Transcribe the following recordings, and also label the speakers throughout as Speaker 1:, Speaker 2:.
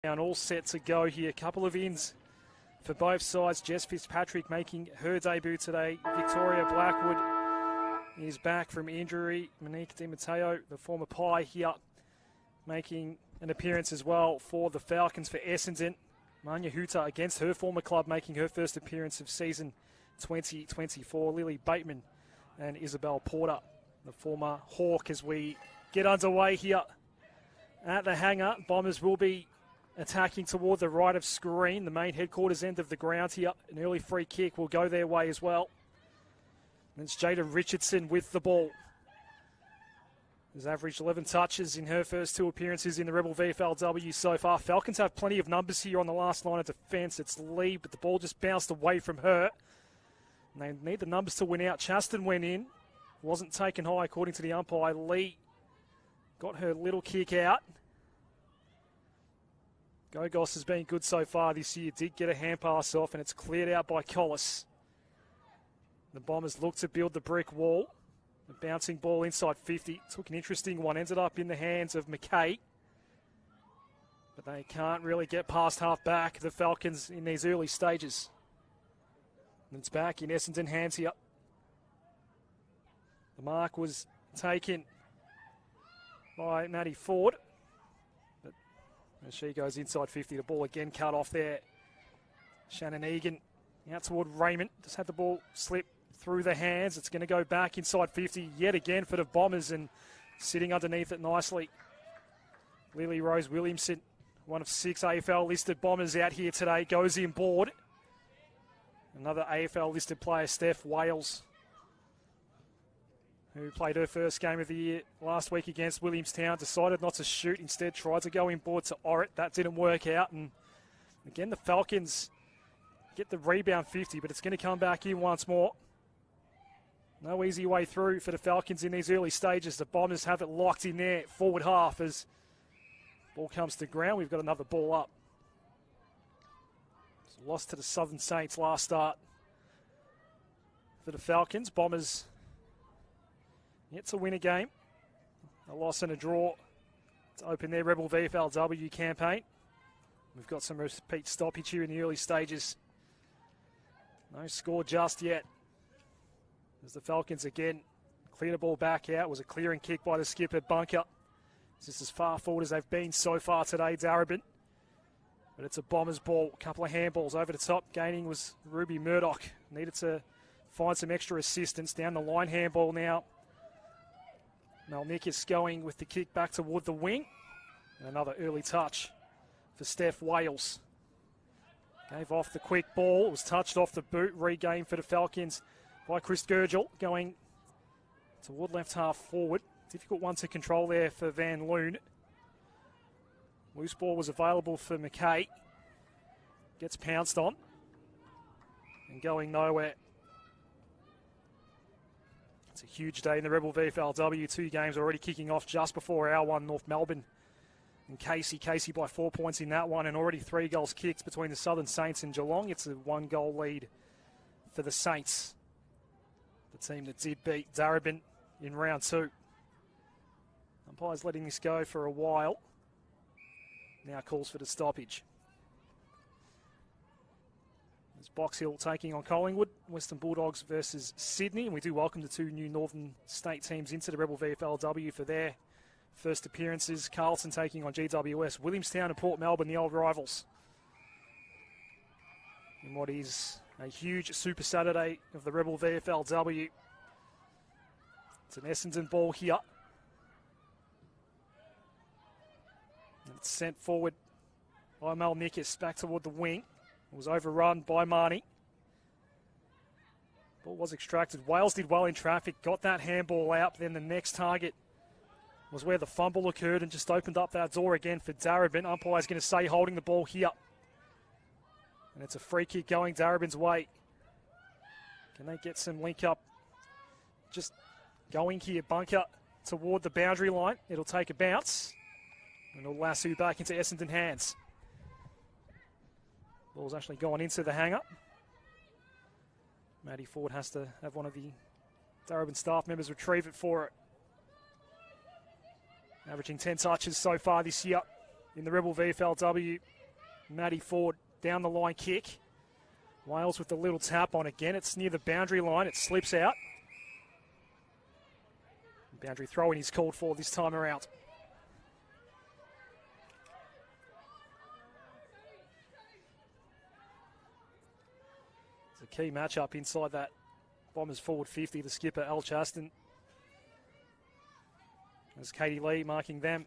Speaker 1: And all set to go here. A couple of ins for both sides. Jess Fitzpatrick making her debut today. Victoria Blackwood is back from injury. Monique Di Matteo, the former Pie here, making an appearance as well for the Falcons for Essendon. Manya Huta against her former club, making her first appearance of season 2024. Lily Bateman and Isabel Porter, the former Hawk, as we get underway here at the Hangar. Bombers will be attacking toward the right of screen, the main headquarters end of the ground here. An early free kick will go their way as well. And it's Jada Richardson with the ball. Has averaged 11 touches in her first two appearances in the Rebel VFLW so far. Falcons have plenty of numbers here on the last line of defence. It's Lee, but the ball just bounced away from her. And they need the numbers to win out. Chaston went in. Wasn't taken high according to the umpire. Lee got her little kick out. Gogos has been good so far this year. Did get a hand pass off, and it's cleared out by Collis. The Bombers look to build the brick wall. The bouncing ball inside 50. Took an interesting one. Ended up in the hands of McKay. But they can't really get past half back, the Falcons, in these early stages. And it's back in Essendon hands here. The mark was taken by Maddie Ford. As she goes inside 50, the ball again cut off there. Shannon Egan out toward Raymond. Just had the ball slip through the hands. It's going to go back inside 50 yet again for the Bombers, and sitting underneath it nicely. Lily Rose Williamson, one of 6 AFL-listed Bombers out here today, goes in board. Another AFL-listed player, Steph Wales, who played her first game of the year last week against Williamstown, decided not to shoot, instead tried to go inboard to Orrit. That didn't work out, and again the Falcons get the rebound 50, but it's going to come back in once more. No easy way through for the Falcons in these early stages. The Bombers have it locked in there, forward half, as ball comes to ground. We've got another ball up. It's a loss to the Southern Saints last start for the Falcons. Bombers yet to win a game. A loss and a draw to open their Rebel VFLW campaign. We've got some repeat stoppage here in the early stages. No score just yet, as the Falcons again clear the ball back out. It was a clearing kick by the skipper, Bunker. This is as far forward as they've been so far today, Darebin. But it's a Bombers ball. A couple of handballs over the top. Gaining was Ruby Murdoch. Needed to find some extra assistance. Down the line handball now. Malnikas going with the kick back toward the wing. And another early touch for Steph Wales. Gave off the quick ball. It was touched off the boot. Regained for the Falcons by Chris Gurgel. Going toward left half forward. Difficult one to control there for Van Loon. Loose ball was available for McKay. Gets pounced on. And going nowhere. It's a huge day in the Rebel VFLW. 2 games already kicking off just before our one, North Melbourne and Casey. Casey by 4 points in that one, and already 3 goals kicked between the Southern Saints and Geelong. It's a 1-goal lead for the Saints, the team that did beat Darebin in round 2. Umpire's letting this go for a while. Now calls for the stoppage. It's Box Hill taking on Collingwood, Western Bulldogs versus Sydney, and we do welcome the 2 new Northern State teams into the Rebel VFLW for their first appearances. Carlton taking on GWS, Williamstown and Port Melbourne, the old rivals. In what is a huge Super Saturday of the Rebel VFLW. It's an Essendon ball here. And it's sent forward by Malnikas back toward the wing. It was overrun by Marnie. Ball was extracted. Wales did well in traffic, got that handball out. Then the next target was where the fumble occurred and just opened up that door again for Darebin. Umpire's going to say holding the ball here. And it's a free kick going Darebin's way. Can they get some link up? Just going here, Bunker toward the boundary line. It'll take a bounce. And it'll lasso back into Essendon hands. Ball's actually gone into the Hangar. Maddie Ford has to have one of the Darebin staff members retrieve it for it. Averaging 10 touches so far this year in the Rebel VFLW. Matty Ford down the line kick. Wales with the little tap on again. It's near the boundary line. It slips out. Boundary throw-in is called for this time around. It's a key matchup inside that Bombers forward 50, the skipper Al Chaston. There's Katie Lee marking them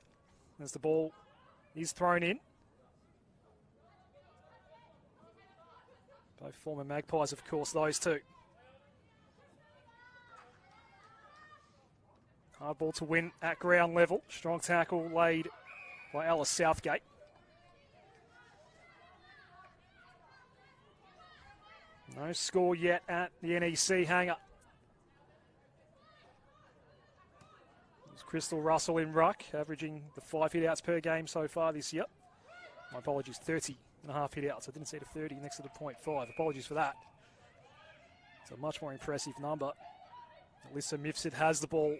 Speaker 1: as the ball is thrown in. Both former Magpies, of course, those two. Hard ball to win at ground level. Strong tackle laid by Alice Southgate. No score yet at the NEC Hangar. There's Crystal Russell in ruck, averaging the 5 hit-outs per game so far this year. My apologies, 30.5 hit-outs. I didn't see the 30 next to the 0.5. Apologies for that. It's a much more impressive number. Alyssa Mifsud has the ball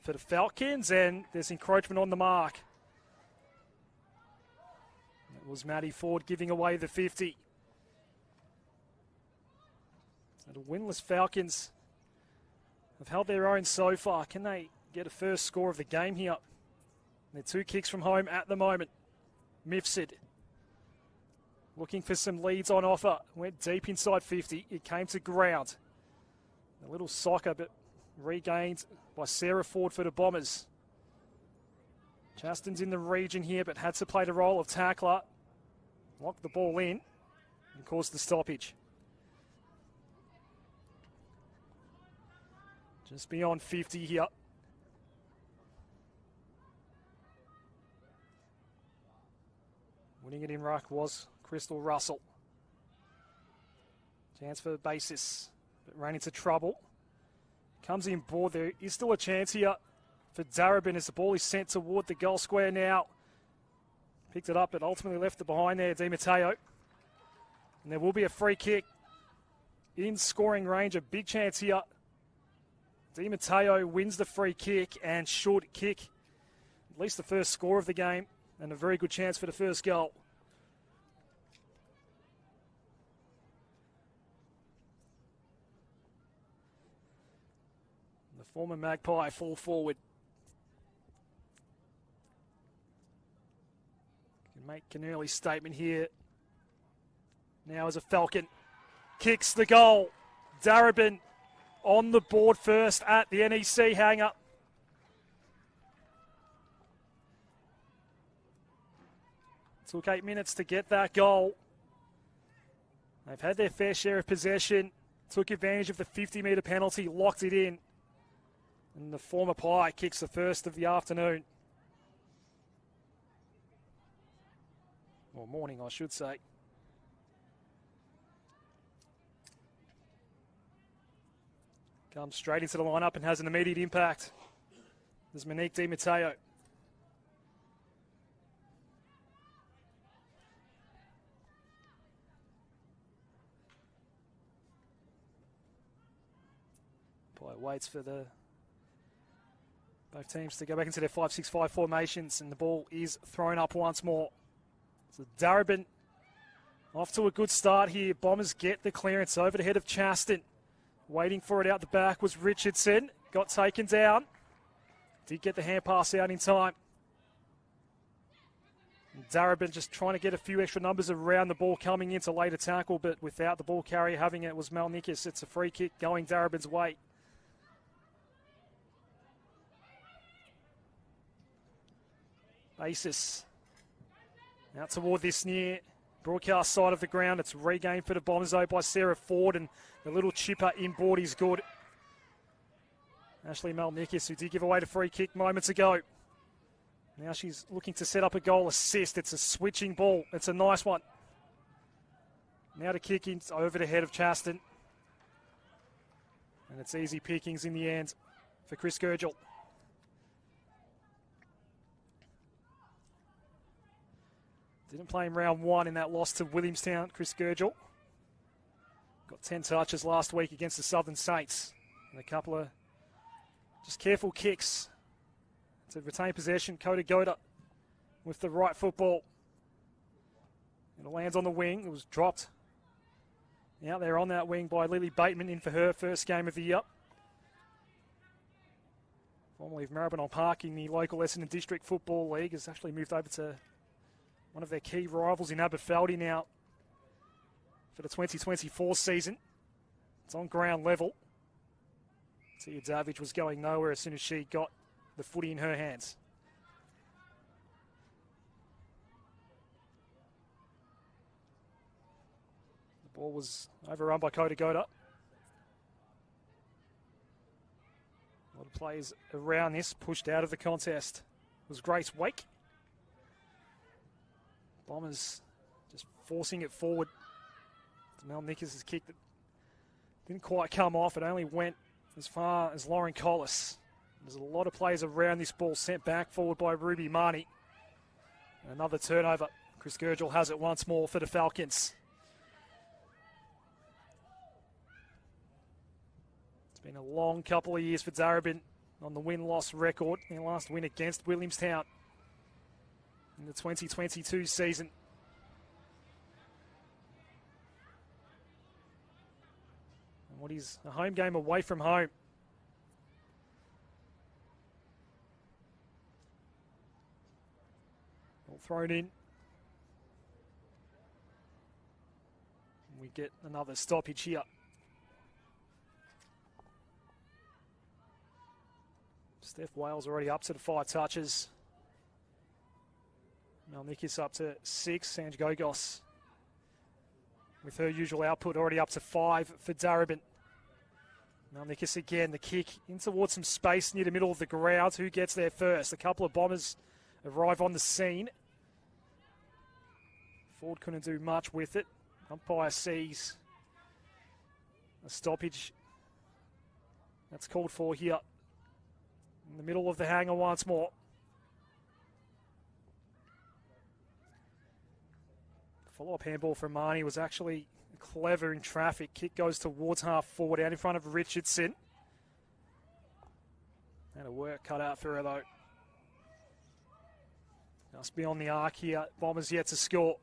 Speaker 1: for the Falcons, and there's encroachment on the mark. It was Matty Ford giving away the 50. So the winless Falcons have held their own so far. Can they get a first score of the game here? They're 2 kicks from home at the moment. Mifsud looking for some leads on offer. Went deep inside 50. It came to ground. A little soccer, but regained by Sarah Ford for the Bombers. Chaston's in the region here, but had to play the role of tackler. Locked the ball in and caused the stoppage. Just beyond 50 here. Winning it in ruck was Crystal Russell. Chance for basis, but ran into trouble. Comes in board. There is still a chance here for Darebin as the ball is sent toward the goal square now. Picked it up, but ultimately left it behind there, Di Matteo. And there will be a free kick in scoring range. A big chance here. Di Matteo wins the free kick and should kick at least the first score of the game, and a very good chance for the first goal. The former Magpie full forward. Can make an early statement here. Now as a Falcon kicks the goal. Darebin on the board first at the NEC Hangar. Took 8 minutes to get that goal. They've had their fair share of possession. Took advantage of the 50-metre penalty, locked it in. And the former Pie kicks the first of the afternoon. Or morning, I should say. Comes straight into the lineup and has an immediate impact. There's Monique Di Matteo. Pie waits for both teams to go back into their 5-6-5 formations, and the ball is thrown up once more. So Darebin off to a good start here. Bombers get the clearance over the head of Chaston. Waiting for it out the back was Richardson. Got taken down. Did get the hand pass out in time. Darebin just trying to get a few extra numbers around the ball coming into later tackle, but without the ball carrier having it was Malnikas. It's a free kick going Darebin's way. Basis out toward this near broadcast side of the ground. It's regained for the Bombers though by Sarah Ford, and the little chipper inboard is good. Ashley Malnikas, who did give away the free kick moments ago. Now she's looking to set up a goal assist. It's a switching ball. It's a nice one. Now to kick in over the head of Chaston. And it's easy pickings in the end for Chris Gurgel. Didn't play in round 1 in that loss to Williamstown, Chris Gurgel. Got 10 touches last week against the Southern Saints. And a couple of just careful kicks to retain possession. Kota Gota with the right football. It lands on the wing. It was dropped out there on that wing by Lily Bateman in for her first game of the year. Formerly of Maribyrnong Park in the local Essendon District Football League, has actually moved over to one of their key rivals in Aberfeldy now for the 2024 season. It's on ground level. Tia Davidge was going nowhere as soon as she got the footy in her hands. The ball was overrun by Kota Gota. A lot of players around this pushed out of the contest. It was Grace Wake. Bombers just forcing it forward. Mel Nickers' kick that didn't quite come off. It only went as far as Lauren Collis. There's a lot of players around this ball, sent back forward by Ruby Marnie. And another turnover. Chris Gurgel has it once more for the Falcons. It's been a long couple of years for Darebin on the win-loss record. Their last win against Williamstown in the 2022 season. And what is a home game away from home. All thrown in. We get another stoppage here. Steph Wales already up to the 5 touches. Melnikis up to 6. Sanj Gogos with her usual output already up to 5 for Darebin. Melnikis again, the kick in towards some space near the middle of the ground. Who gets there first? A couple of Bombers arrive on the scene. Ford couldn't do much with it. Umpire sees a stoppage. That's called for here. In the middle of the hangar once more. Follow-up handball from Marnie was actually clever in traffic. Kick goes towards half forward out in front of Richardson. And a work cut out for her though. Just beyond the arc here. Bombers yet to score.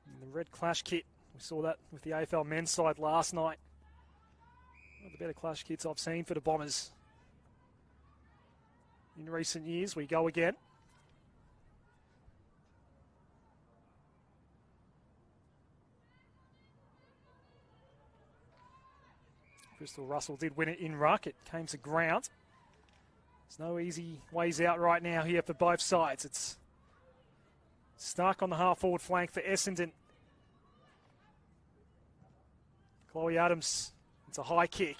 Speaker 1: And the red clash kit. We saw that with the AFL men's side last night. One of the better clash kits I've seen for the Bombers in recent years. We go again. Crystal Russell did win it in ruck. It came to ground. There's no easy ways out right now here for both sides. It's stuck on the half-forward flank for Essendon. Chloe Adams, it's a high kick.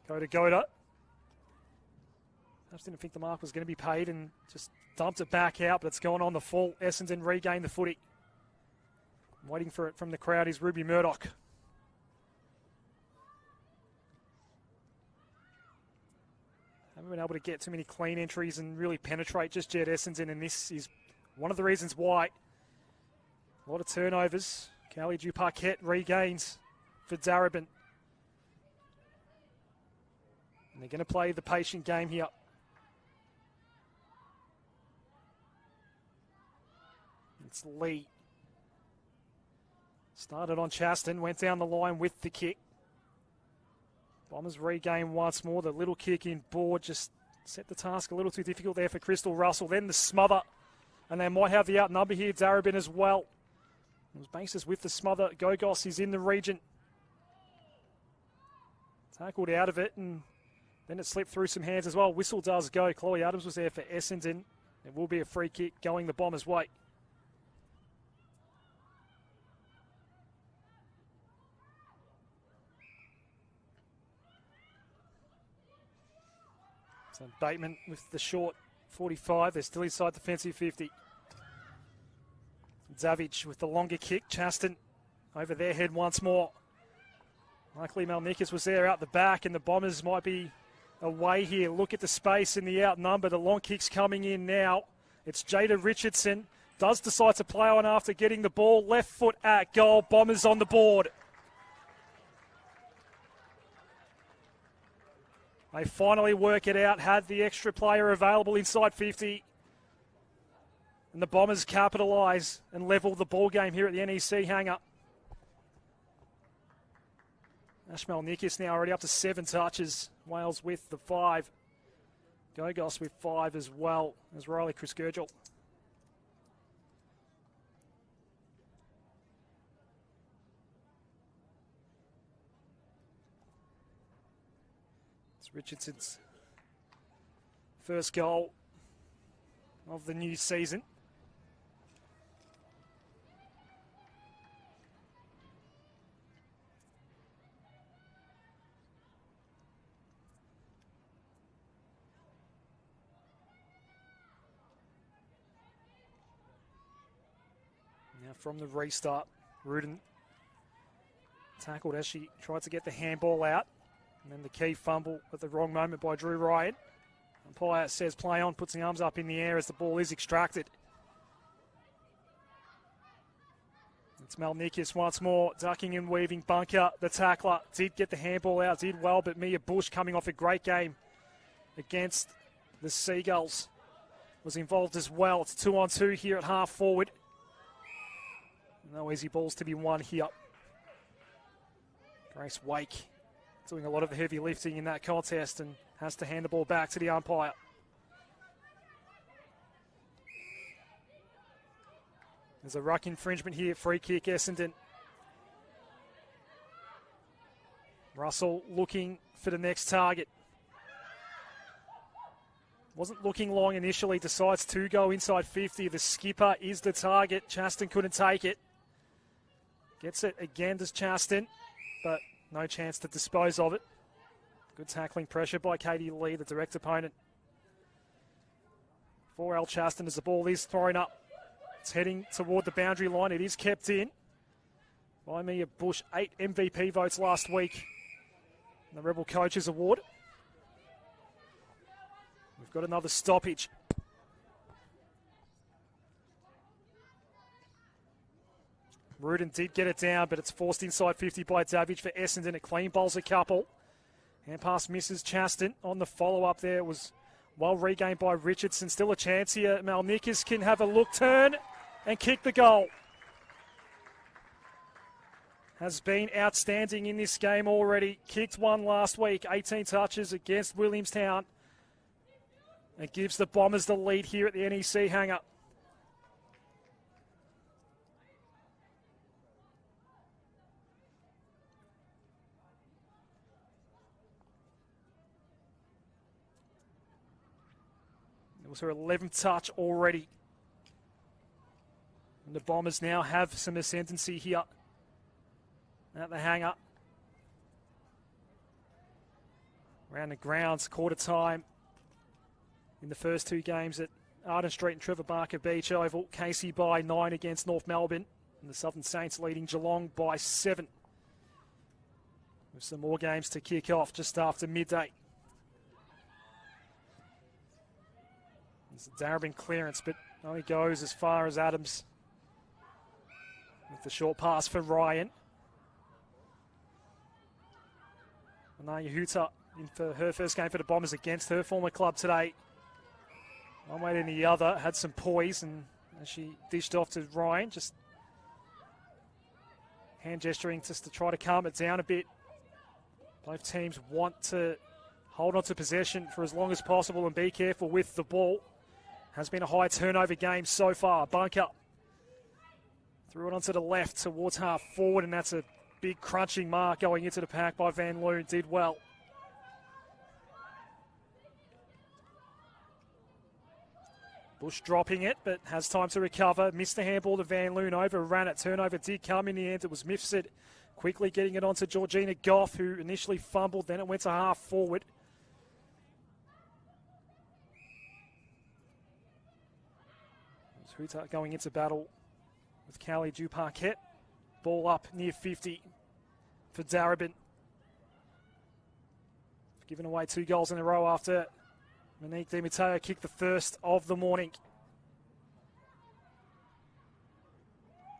Speaker 1: Kota Gota. I just didn't think the mark was going to be paid and just dumped it back out, but it's gone on the full. Essendon regained the footy. Waiting for it from the crowd is Ruby Murdoch. Haven't been able to get too many clean entries and really penetrate just yet, Essendon, and this is one of the reasons why. A lot of turnovers. Callie Duparquet regains for Darebin. And they're going to play the patient game here. It's Lee. Started on Chaston, went down the line with the kick. Bombers regain once more. The little kick in board just set the task a little too difficult there for Crystal Russell. Then the smother. And they might have the outnumber here, Darebin as well. It was bases with the smother. Gogos is in the region. Tackled out of it, and then it slipped through some hands as well. Whistle does go. Chloe Adams was there for Essendon. It will be a free kick going the Bombers' way. So Bateman with the short 45. They're still inside defensive 50. Davidge with the longer kick. Chaston over their head once more. Luckily Malnikas was there out the back, and the Bombers might be away here. Look at the space in the outnumber. The long kick's coming in now. It's Jada Richardson. Does decide to play on after getting the ball. Left foot at goal. Bombers on the board. They finally work it out, had the extra player available inside 50. And the Bombers capitalise and level the ball game here at the NEC Hangar. Ashmal Nikis now already up to 7 touches. Wales with the 5. Gogos with 5 as well as Riley Chris Gurgel. It's Richardson's first goal of the new season. Now from the restart, Rudin tackled as she tried to get the handball out. And then the key fumble at the wrong moment by Drew Ryan. Umpire says play on, puts the arms up in the air as the ball is extracted. It's Malnikas once more, ducking and weaving. Bunker, the tackler, did get the handball out, did well, but Mia Bush, coming off a great game against the Seagulls, was involved as well. It's 2-on-2 here at half forward. No easy balls to be won here. Grace Wake doing a lot of the heavy lifting in that contest and has to hand the ball back to the umpire. There's a ruck infringement here, free kick Essendon. Russell looking for the next target. Wasn't looking long initially, decides to go inside 50. The skipper is the target. Chaston couldn't take it. Gets it again, does Chaston, but no chance to dispose of it. Good tackling pressure by Katie Lee, the direct opponent. For Al Chaston as the ball is thrown up. It's heading toward the boundary line. It is kept in by Mia Bush. 8 MVP votes last week in the Rebel Coaches Award. We've got another stoppage. Rudin did get it down, but it's forced inside 50 by Davidge for Essendon. It clean bowls a couple. Hand pass misses Chaston. On the follow-up there, it was well regained by Richardson. Still a chance here. Malnikas can have a look, turn, and kick the goal. Has been outstanding in this game already. Kicked one last week, 18 touches against Williamstown. It gives the Bombers the lead here at the NEC Hangar. It was her 11th touch already. And the Bombers now have some ascendancy here at the Hangar. Around the grounds, quarter time in the first 2 games at Arden Street and Trevor Barker Beach Oval. Casey by 9 against North Melbourne. And the Southern Saints leading Geelong by 7. With some more games to kick off just after midday. It's a Darebin clearance, but only goes as far as Adams. With the short pass for Ryan. Anaya Huta in for her first game for the Bombers against her former club today. One way and the other, had some poise, and as she dished off to Ryan, just hand gesturing just to try to calm it down a bit. Both teams want to hold on to possession for as long as possible and be careful with the ball. Has been a high turnover game so far. Bunker threw it onto the left towards half forward, and that's a big crunching mark going into the pack by Van Loon. Did well. Bush dropping it, but has time to recover. Missed the handball to Van Loon, overran it. Turnover did come in the end. It was Mifsud quickly getting it onto Georgina Goff, who initially fumbled, then it went to half forward. Huta going into battle with Callie Duparquet. Ball up near 50 for Darebin. Giving away 2 goals in a row after Monique Di Matteo kicked the first of the morning.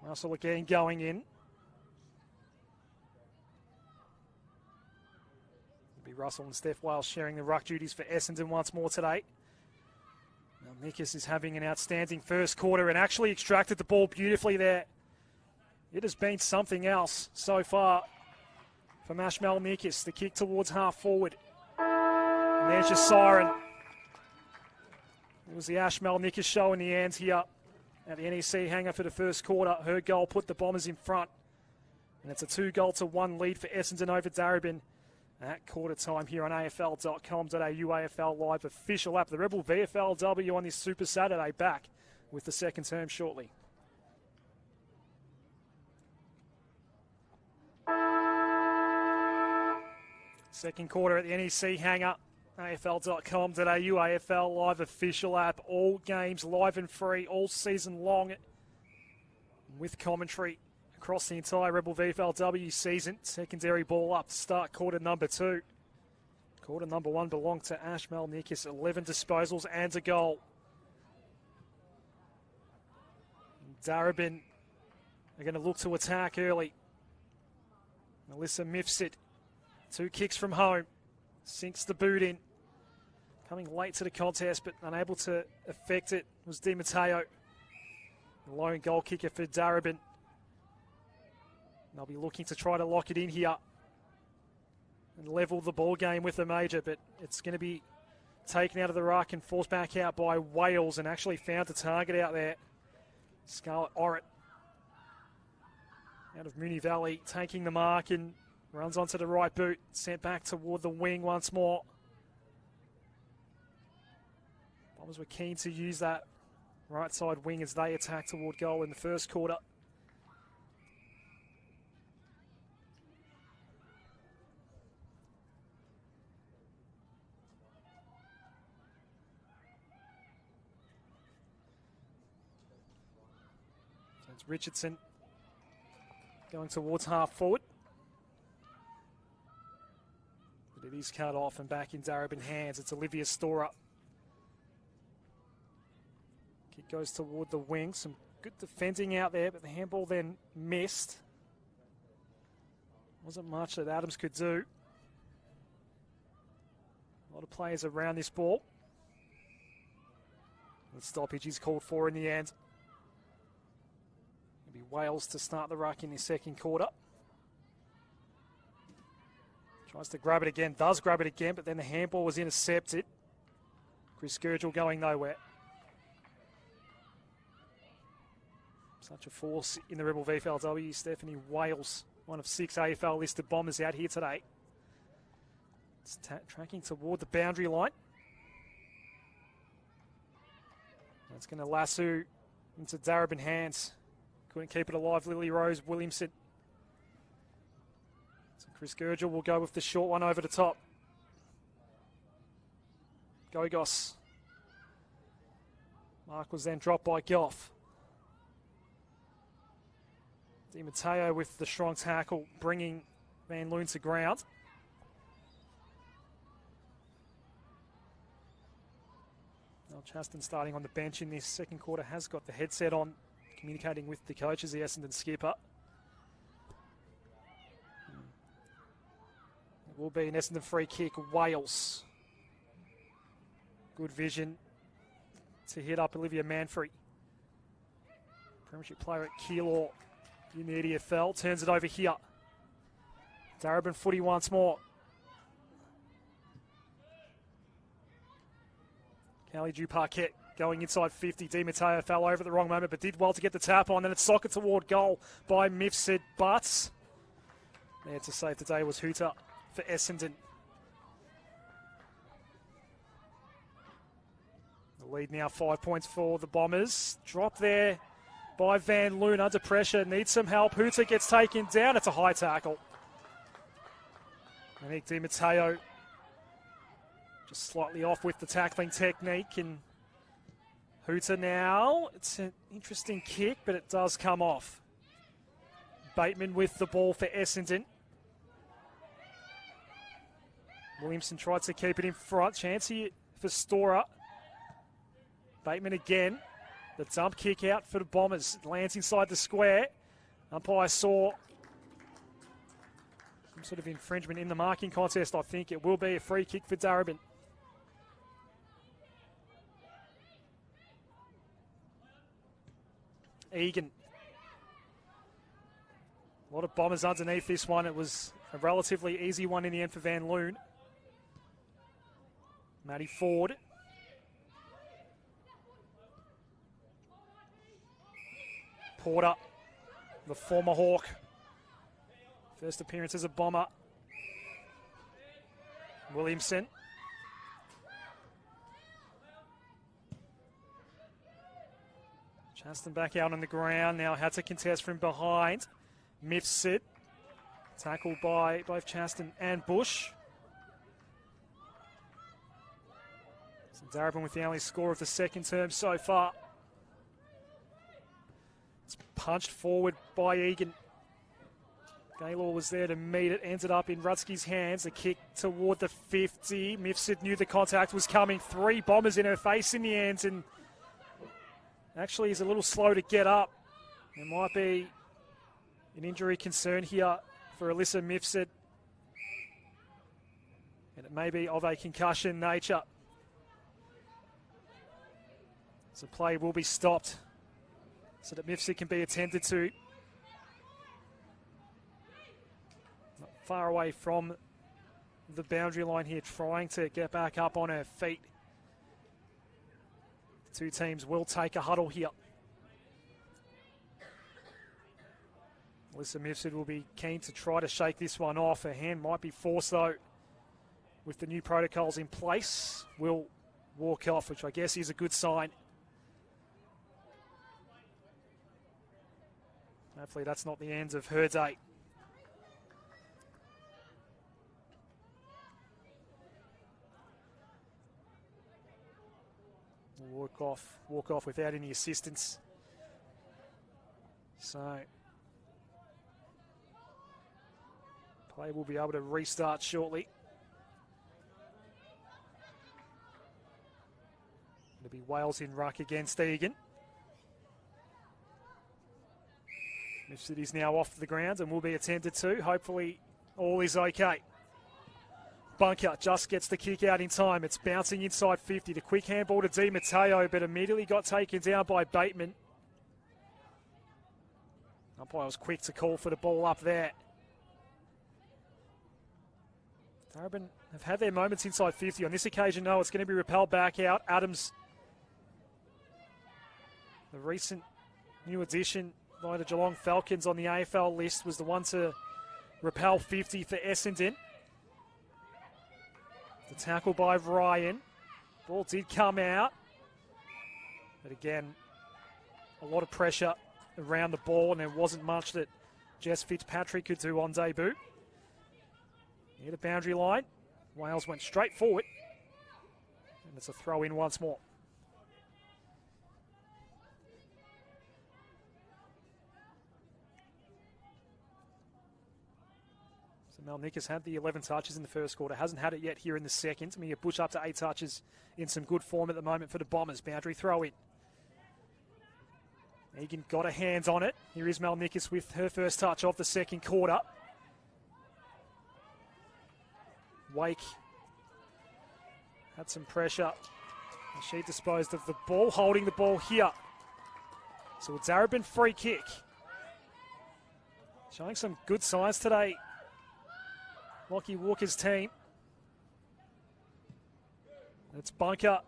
Speaker 1: Russell again going in. He'll be Russell and Steph Wales sharing the ruck duties for Essendon once more today. Now Nikas is having an outstanding first quarter and actually extracted the ball beautifully there. It has been something else so far from Ashmal Nikas. The kick towards half forward. And there's your siren. It was the Ashmal Nikas show in the end here at the NEC Hangar for the first quarter. Her goal put the Bombers in front. And it's a 2-1 lead for Essendon over Darebin at quarter time here on afl.com.au AFL Live official app. The Rebel VFLW on this Super Saturday, back with the second term shortly. Second quarter at the NEC Hangar, afl.com.au AFL Live official app. All games live and free all season long with commentary across the entire Rebel VFLW season. Secondary ball up to start quarter number 2. Quarter number 1 belonged to Ashmal Nikas. 11 disposals and a goal. Darebin are going to look to attack early. Melissa Mifsud, 2 kicks from home. Sinks the boot in. Coming late to the contest but unable to affect it was Di Matteo. The lone goal kicker for Darebin. They'll be looking to try to lock it in here and level the ball game with the major, but it's going to be taken out of the ruck and forced back out by Wales, and actually found a target out there. Scarlett Orrit out of Moonee Valley taking the mark and runs onto the right boot, sent back toward the wing once more. Bombers were keen to use that right side wing as they attack toward goal in the first quarter. Richardson going towards half forward. But it is cut off and back in Darebin hands. It's Olivia Storer. Kick goes toward the wing. Some good defending out there, but the handball then missed. Wasn't much that Adams could do. A lot of players around this ball. The stoppage is called for in the end. It'll be Wales to start the ruck in the second quarter. Tries to grab it again, does grab it again, but then the handball was intercepted. Chris Gurgel going nowhere. Such a force in the Rebel VFLW. Stephanie Wales, one of 6 AFL listed Bombers out here today. It's tracking toward the boundary line. That's going to lasso into Darebin hands. Couldn't keep it alive, Lily Rose Williamson. So Chris Gurgel will go with the short one over the top. Gogos. Mark was then dropped by Goff. Di Matteo with the strong tackle, bringing Van Loon to ground. Now Chaston starting on the bench in this second quarter, has got the headset on, communicating with the coach as the Essendon skipper. It will be an Essendon free kick. Wales. Good vision to hit up Olivia Manfrey. Premiership player at Keilor in the EDFL. Turns it over here. Darebin footy once more. Callie Duparquet going inside 50. Di Matteo fell over at the wrong moment, but did well to get the tap on. Then it's socket toward goal by Mifsud. But there to save the day was Hooter for Essendon. The lead now 5 points for the Bombers. Drop there by Van Loon under pressure. Needs some help. Hooter gets taken down. It's a high tackle. Monique Di Matteo just slightly off with the tackling technique, and Hooter now. It's an interesting kick, but it does come off. Bateman with the ball for Essendon. Williamson tried to keep it in front. Chance here for Storer. Bateman again. The dump kick out for the Bombers. It lands inside the square. Umpire saw some sort of infringement in the marking contest. I think it will be a free kick for Darebin. Egan. A lot of bombers underneath this one. It was a relatively easy one in the end for Van Loon. Matty Ford. Porter, the former Hawk. First appearance as a bomber. Williamson. Chaston back out on the ground. Now had to contest from behind. Mifsud. Tackled by both Chaston and Bush. So Darebin with the only score of the second term so far. It's punched forward by Egan. Gaylor was there to meet it. Ended up in Rutsky's hands. A kick toward the 50. Mifsud knew the contact was coming. 3 bombers in her face in the end. And actually is a little slow to get up. There might be an injury concern here for Alyssa Mifsud. And it may be of a concussion nature. So play will be stopped so that Mifsud can be attended to. Not far away from the boundary line here, trying to get back up on her feet. The two teams will take a huddle here. Alyssa Mifsud will be keen to try to shake this one off. Her hand might be forced though. With the new protocols in place, will walk off, which I guess is a good sign. Hopefully that's not the end of her day. Walk off without any assistance. So play will be able to restart shortly. It'll be Wales in ruck against Egan. Mifsud is now off the ground and will be attended to. Hopefully all is okay. Bunker just gets the kick out in time. It's bouncing inside 50. The quick handball to Di Matteo, but immediately got taken down by Bateman. Umpire was quick to call for the ball up there. Darebin have had their moments inside 50. On this occasion, no, it's going to be repelled back out. Adams, the recent new addition by the Geelong Falcons on the AFL list, was the one to repel 50 for Essendon. The tackle by Ryan. Ball did come out. But again, a lot of pressure around the ball, and there wasn't much that Jess Fitzpatrick could do on debut. Near the boundary line. Wales went straight forward. And it's a throw in once more. Mel Nickus had the 11 touches in the first quarter. Hasn't had it yet here in the second. Mia Bush up to 8 touches in some good form at the moment for the Bombers. Boundary throw in. Egan got her hands on it. Here is Mel Nickus with her first touch of the second quarter. Wake had some pressure. And she disposed of the ball, holding the ball here. So it's Darebin free kick. Showing some good signs today. Lockie Walker's team. It's Bunker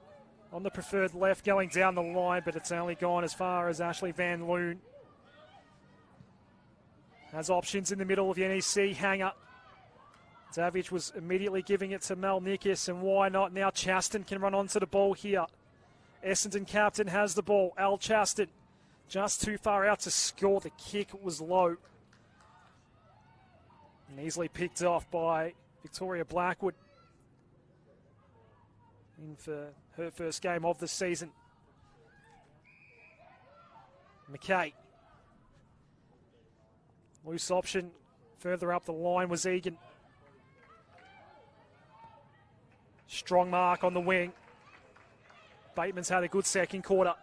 Speaker 1: on the preferred left going down the line, but it's only gone as far as Ashley Van Loon. Has options in the middle of the NEC. Hangar. Savage was immediately giving it to Mel Nickus, and why not? Now Chaston can run onto the ball here. Essendon captain has the ball. Al Chaston just too far out to score. The kick was low. And easily picked off by Victoria Blackwood in for her first game of the season. McKay. Loose option further up the line was Egan. Strong mark on the wing. Bateman's had a good second quarter.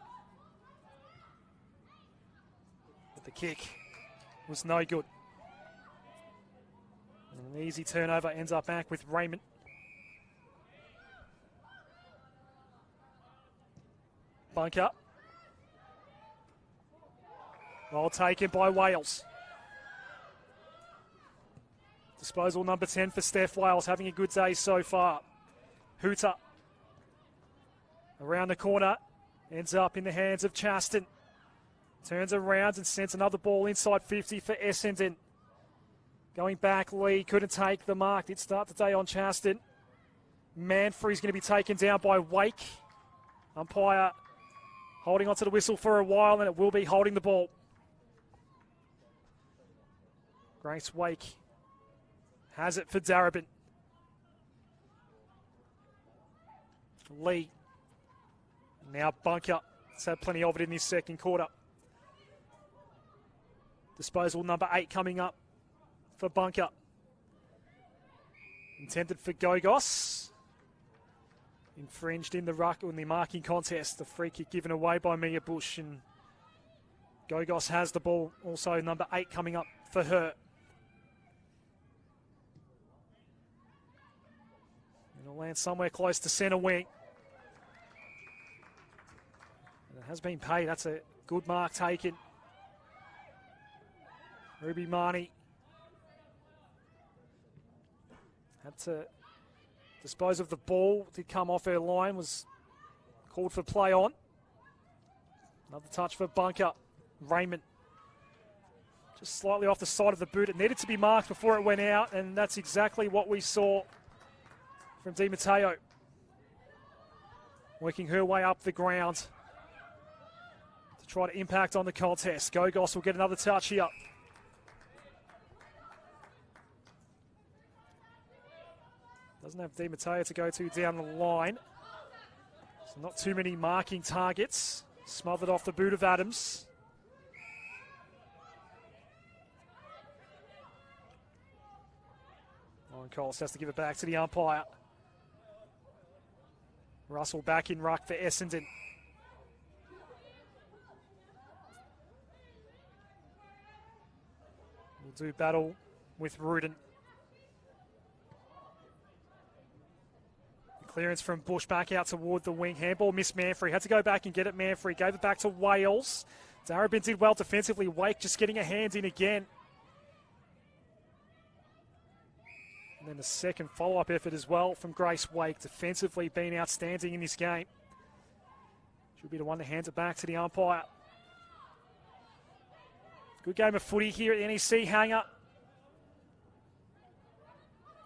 Speaker 1: But the kick was no good. An easy turnover, ends up back with Raymond. Bunker. Well taken by Wales. Disposal number 10 for Steph Wales, having a good day so far. Hooter. Around the corner, ends up in the hands of Chaston. Turns around and sends another ball inside 50 for Essendon. Going back, Lee couldn't take the mark. Did start the day on Chaston. Manfrey's going to be taken down by Wake. Umpire holding onto the whistle for a while, and it will be holding the ball. Grace Wake has it for Darebin. Lee. Now Bunker. He's had plenty of it in this second quarter. Disposal number 8 coming up for Bunker. Intended for Gogos. Infringed in the ruck in the marking contest. The free kick given away by Mia Bush, and Gogos has the ball. Also number 8 coming up for her. It'll land somewhere close to centre wing. And it has been paid. That's a good mark taken. Ruby Marnie had to dispose of the ball. Did come off her line. Was called for play on. Another touch for Bunker. Raymond. Just slightly off the side of the boot. It needed to be marked before it went out, and that's exactly what we saw from Di Matteo. Working her way up the ground to try to impact on the contest. Gogos will get another touch here. Doesn't have Di Matteo to go to down the line. So not too many marking targets. Smothered off the boot of Adams. Lauren Coles has to give it back to the umpire. Russell back in ruck for Essendon. We'll do battle with Rudin. Clearance from Bush back out toward the wing. Handball missed Manfrey. Had to go back and get it. Manfrey gave it back to Wales. Darebin did well defensively. Wake just getting a hand in again. And then the second follow-up effort as well from Grace Wake. Defensively been outstanding in this game. She'll be the one to hand it back to the umpire. Good game of footy here at the NEC Hangar.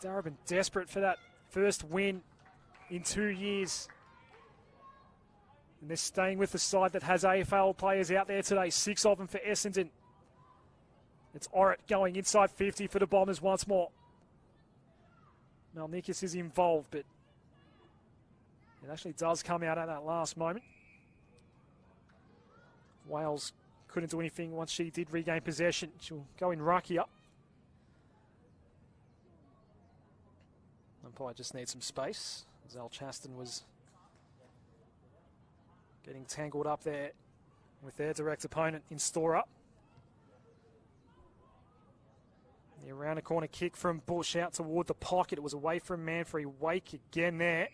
Speaker 1: Darebin desperate for that first win in 2 years. And they're staying with the side that has AFL players out there today. 6 of them for Essendon. It's Orrit going inside 50 for the Bombers once more. Malnikas is involved, but it actually does come out at that last moment. Wales couldn't do anything once she did regain possession. She'll go in ruck here. Umpire just needs some space. Zal Chaston was getting tangled up there with their direct opponent in Storer. The around a corner kick from Bush out toward the pocket. It was away from Manfrey. Wake again there.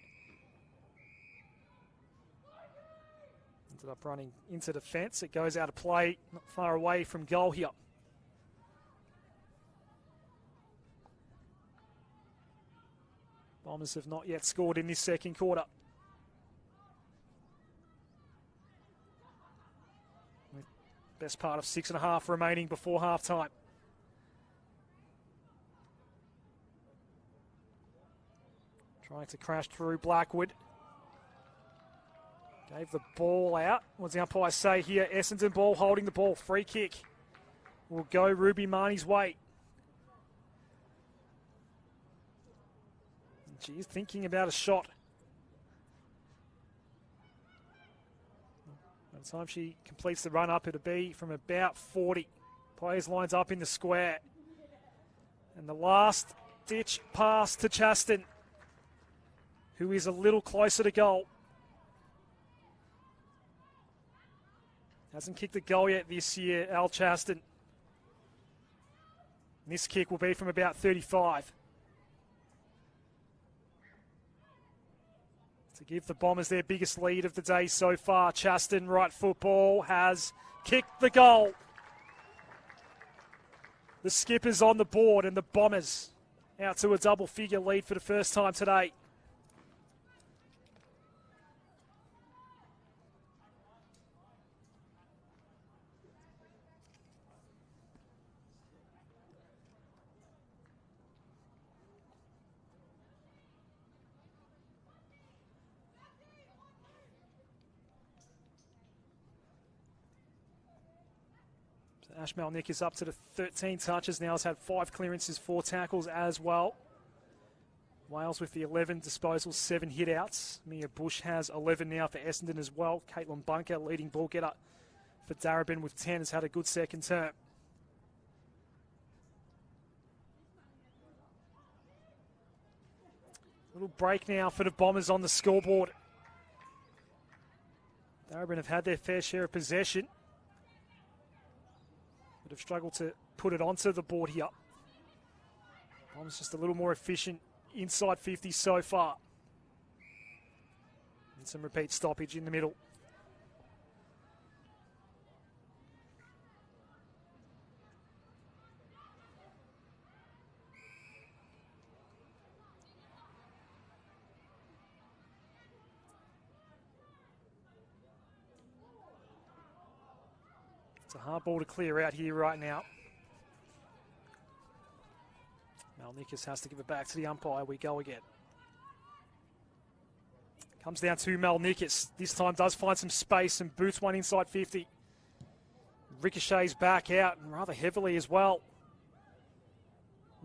Speaker 1: Ended up running into the fence. It goes out of play, not far away from goal here. Bombers have not yet scored in this second quarter. With best part of 6.5 remaining before half time. Trying to crash through Blackwood. Gave the ball out. What's the umpire say here? Essendon ball, holding the ball. Free kick will go Ruby Marnie's way. She is thinking about a shot. By the time she completes the run up, it'll be from about 40. Players lines up in the square. And the last ditch pass to Chaston, who is a little closer to goal. Hasn't kicked a goal yet this year, Al Chaston. And this kick will be from about 35. to give the Bombers their biggest lead of the day so far. Chaston, right football, has kicked the goal. The skipper's on the board and the Bombers out to a double-figure lead for the first time today. Ash Malnick is up to the 13 touches now, has had 5 clearances, 4 tackles as well. Wales with the 11 disposals, 7 hit-outs. Mia Bush has 11 now for Essendon as well. Caitlin Bunker, leading ball getter for Darebin with 10, has had a good second term. Little break now for the Bombers on the scoreboard. Darebin have had their fair share of possession, but have struggled to put it onto the board here. Bombers just a little more efficient inside 50 so far. And some repeat stoppage in the middle. It's a hard ball to clear out here right now. Malnikas has to give it back to the umpire. We go again. Comes down to Malnikas. This time does find some space and boots one inside 50. Ricochets back out and rather heavily as well.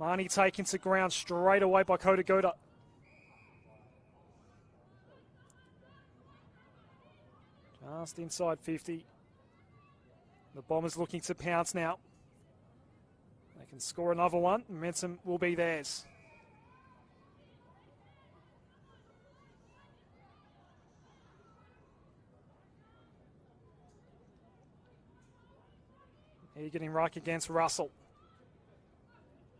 Speaker 1: Marnie taken to ground straight away by Kota Goda. Just inside 50. The Bombers looking to pounce now. They can score another one. Momentum will be theirs. Here getting right against Russell.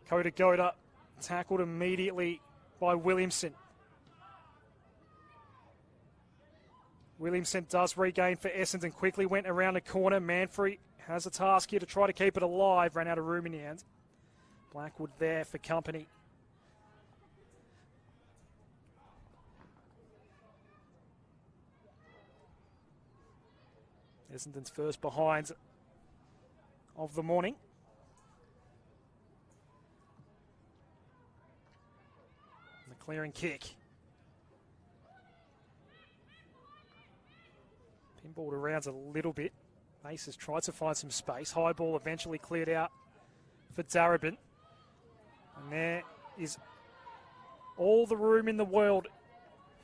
Speaker 1: Kota Goda tackled immediately by Williamson. Williamson does regain for Essendon. Quickly went around the corner. Manfrey has a task here to try to keep it alive. Ran out of room in the end. Blackwood there for company. Essendon's first behind of the morning. The clearing kick. Pinballed around a little bit. Mace has tried to find some space. High ball eventually cleared out for Darebin. And there is all the room in the world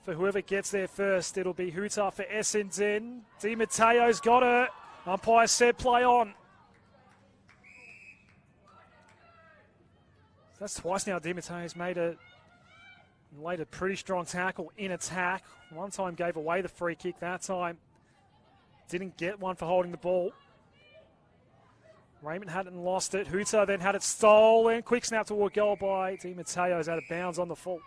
Speaker 1: for whoever gets there first. It'll be Huta for Essendon. Di Matteo's got her. Umpire said play on. That's twice now Di Matteo's laid a pretty strong tackle in attack. One time gave away the free kick. That time didn't get one for holding the ball. Raymond hadn't lost it. Huta then had it stolen. Quick snap toward goal by Di Matteo's out of bounds on the full.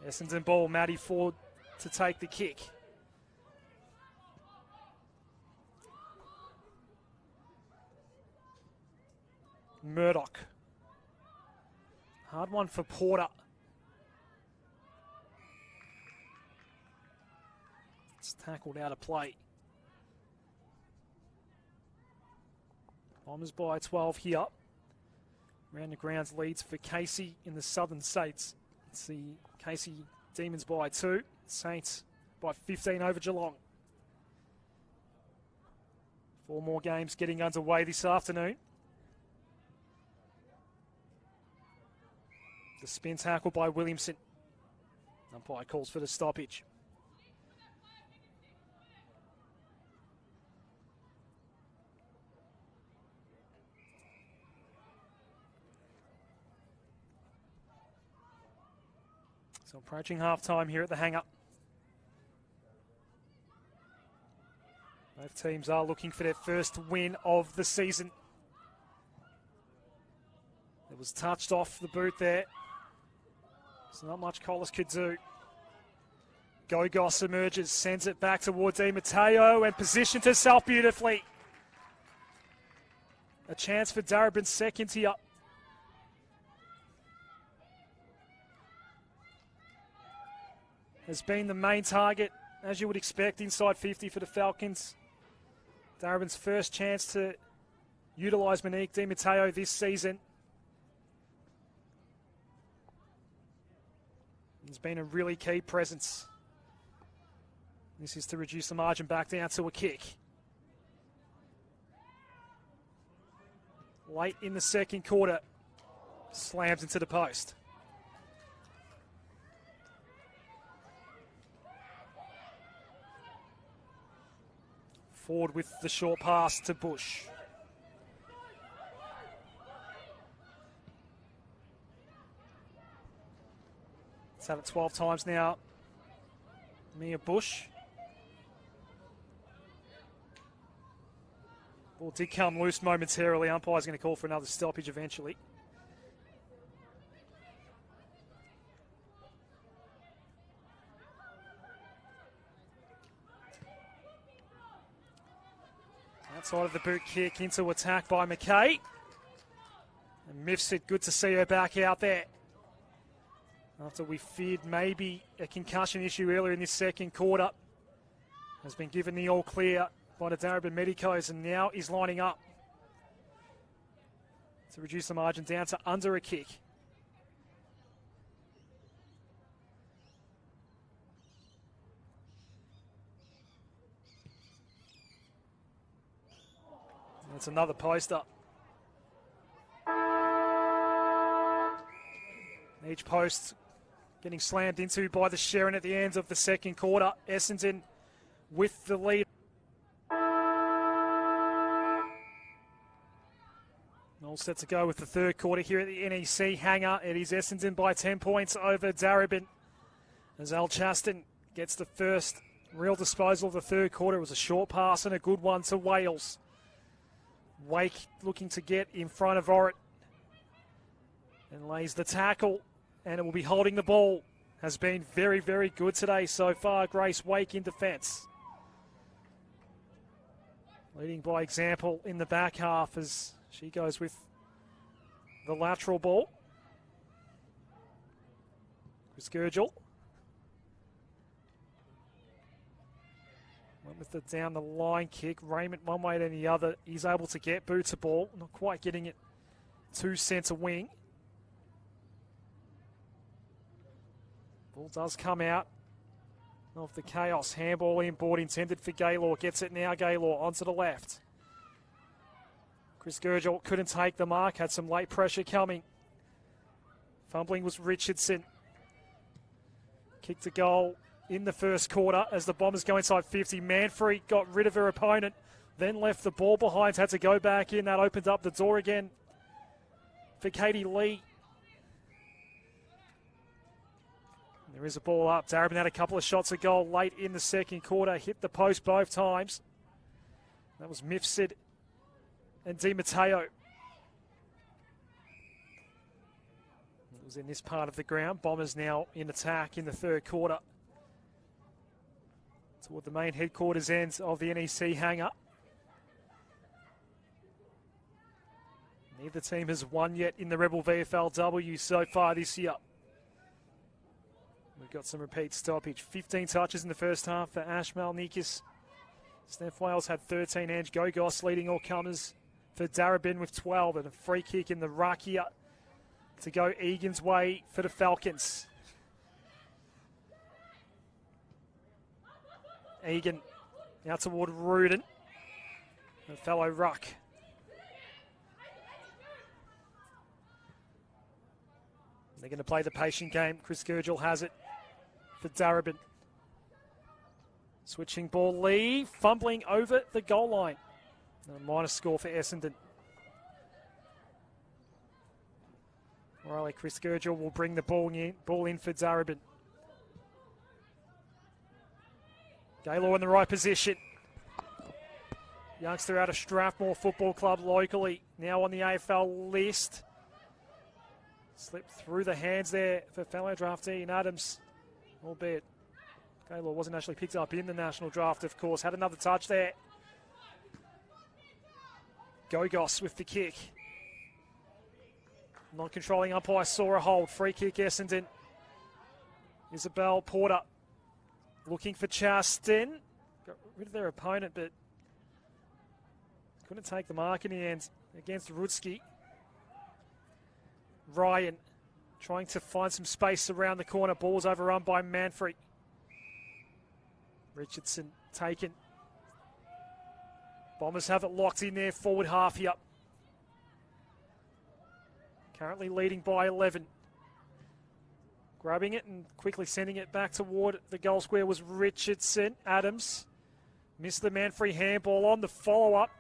Speaker 1: Essendon ball. Maddie Ford to take the kick. Murdoch. Hard one for Porter. It's tackled out of play. Bombers by 12 here. Round the grounds leads for Casey in the southern states. Let's see, Casey Demons by 2. Saints by 15 over Geelong. 4 more games getting underway this afternoon. The spin tackle by Williamson. Umpire calls for the stoppage. So approaching half-time here at the Hangar. Both teams are looking for their first win of the season. They've was touched off the boot there. There's not much Collis could do. Gogos emerges, sends it back towards Di Matteo and positioned herself beautifully. A chance for Darebin second here. Has been the main target, as you would expect, inside 50 for the Falcons. Darebin's first chance to utilise Monique Di Matteo this season. He's been a really key presence. This is to reduce the margin back down to a kick. Late in the second quarter, slams into the post. Forward with the short pass to Bush. It's had it 12 times now. Mia Bush. Ball did come loose momentarily. Umpire's going to call for another stoppage eventually. Outside of the boot kick into attack by McKay. And Mifsud, good to see her back out there. After we feared maybe a concussion issue earlier in this second quarter. Has been given the all clear by the Darebin Medicos and now is lining up to reduce the margin down to under a kick. That's another poster. Each post getting slammed into by the Sherrin at the end of the second quarter. Essendon with the lead. All set to go with the third quarter here at the NEC Hangar. It is Essendon by 10 points over Darebin. As Al Chaston gets the first real disposal of the third quarter. It was a short pass and a good one to Wales. Wake looking to get in front of Orrit. And lays the tackle. And it will be holding the ball. Has been very, very good today so far. Grace Wake in defence. Leading by example in the back half as she goes with the lateral ball. Chris Gurgel. Went with the down the line kick. Raymond one way than the other. He's able to get boots a ball. Not quite getting it to centre wing. Ball does come out of the chaos. Handball inboard intended for Gaylor. Gets it now, Gaylor onto the left. Chris Gurgel couldn't take the mark. Had some late pressure coming. Fumbling was Richardson. Kicked a goal in the first quarter as the Bombers go inside 50. Manfrey got rid of her opponent, then left the ball behind. Had to go back in. That opened up the door again for Katie Lee. There is a ball up. Darebin had a couple of shots at goal late in the second quarter. Hit the post both times. That was Mifsud and Di Matteo. It was in this part of the ground. Bombers now in attack in the third quarter. Toward the main headquarters end of the NEC Hangar. Neither team has won yet in the Rebel VFLW so far this year. We've got some repeat stoppage. 15 touches in the first half for Ash Malnikis. Steph Wales had 13 and Gogos leading all comers for Darebin with 12 and a free kick in the ruck here to go Egan's way for the Falcons. Egan out toward Rudin, a fellow ruck. They're going to play the patient game. Chris Gurgel has it for Darebin. Switching ball, Lee fumbling over the goal line. A minus score for Essendon. Riley Chris Gurgel will bring the ball in for Darebin. Gaylor in the right position. Youngster out of Strathmore Football Club locally. Now on the AFL list. Slipped through the hands there for fellow draftee in Adams, albeit Gaylor wasn't actually picked up in the national draft, of course. Had another touch there. Gogos with the kick. Non-controlling umpire saw a hold. Free kick, Essendon. Isabel Porter looking for Chaston. Got rid of their opponent, but couldn't take the mark in the end against Rudsky. Ryan trying to find some space around the corner. Ball's overrun by Manfrey. Richardson taken. Bombers have it locked in there, forward half here. Currently leading by 11. Grabbing it and quickly sending it back toward the goal square was Richardson. Adams missed the Manfrey handball on the follow-up.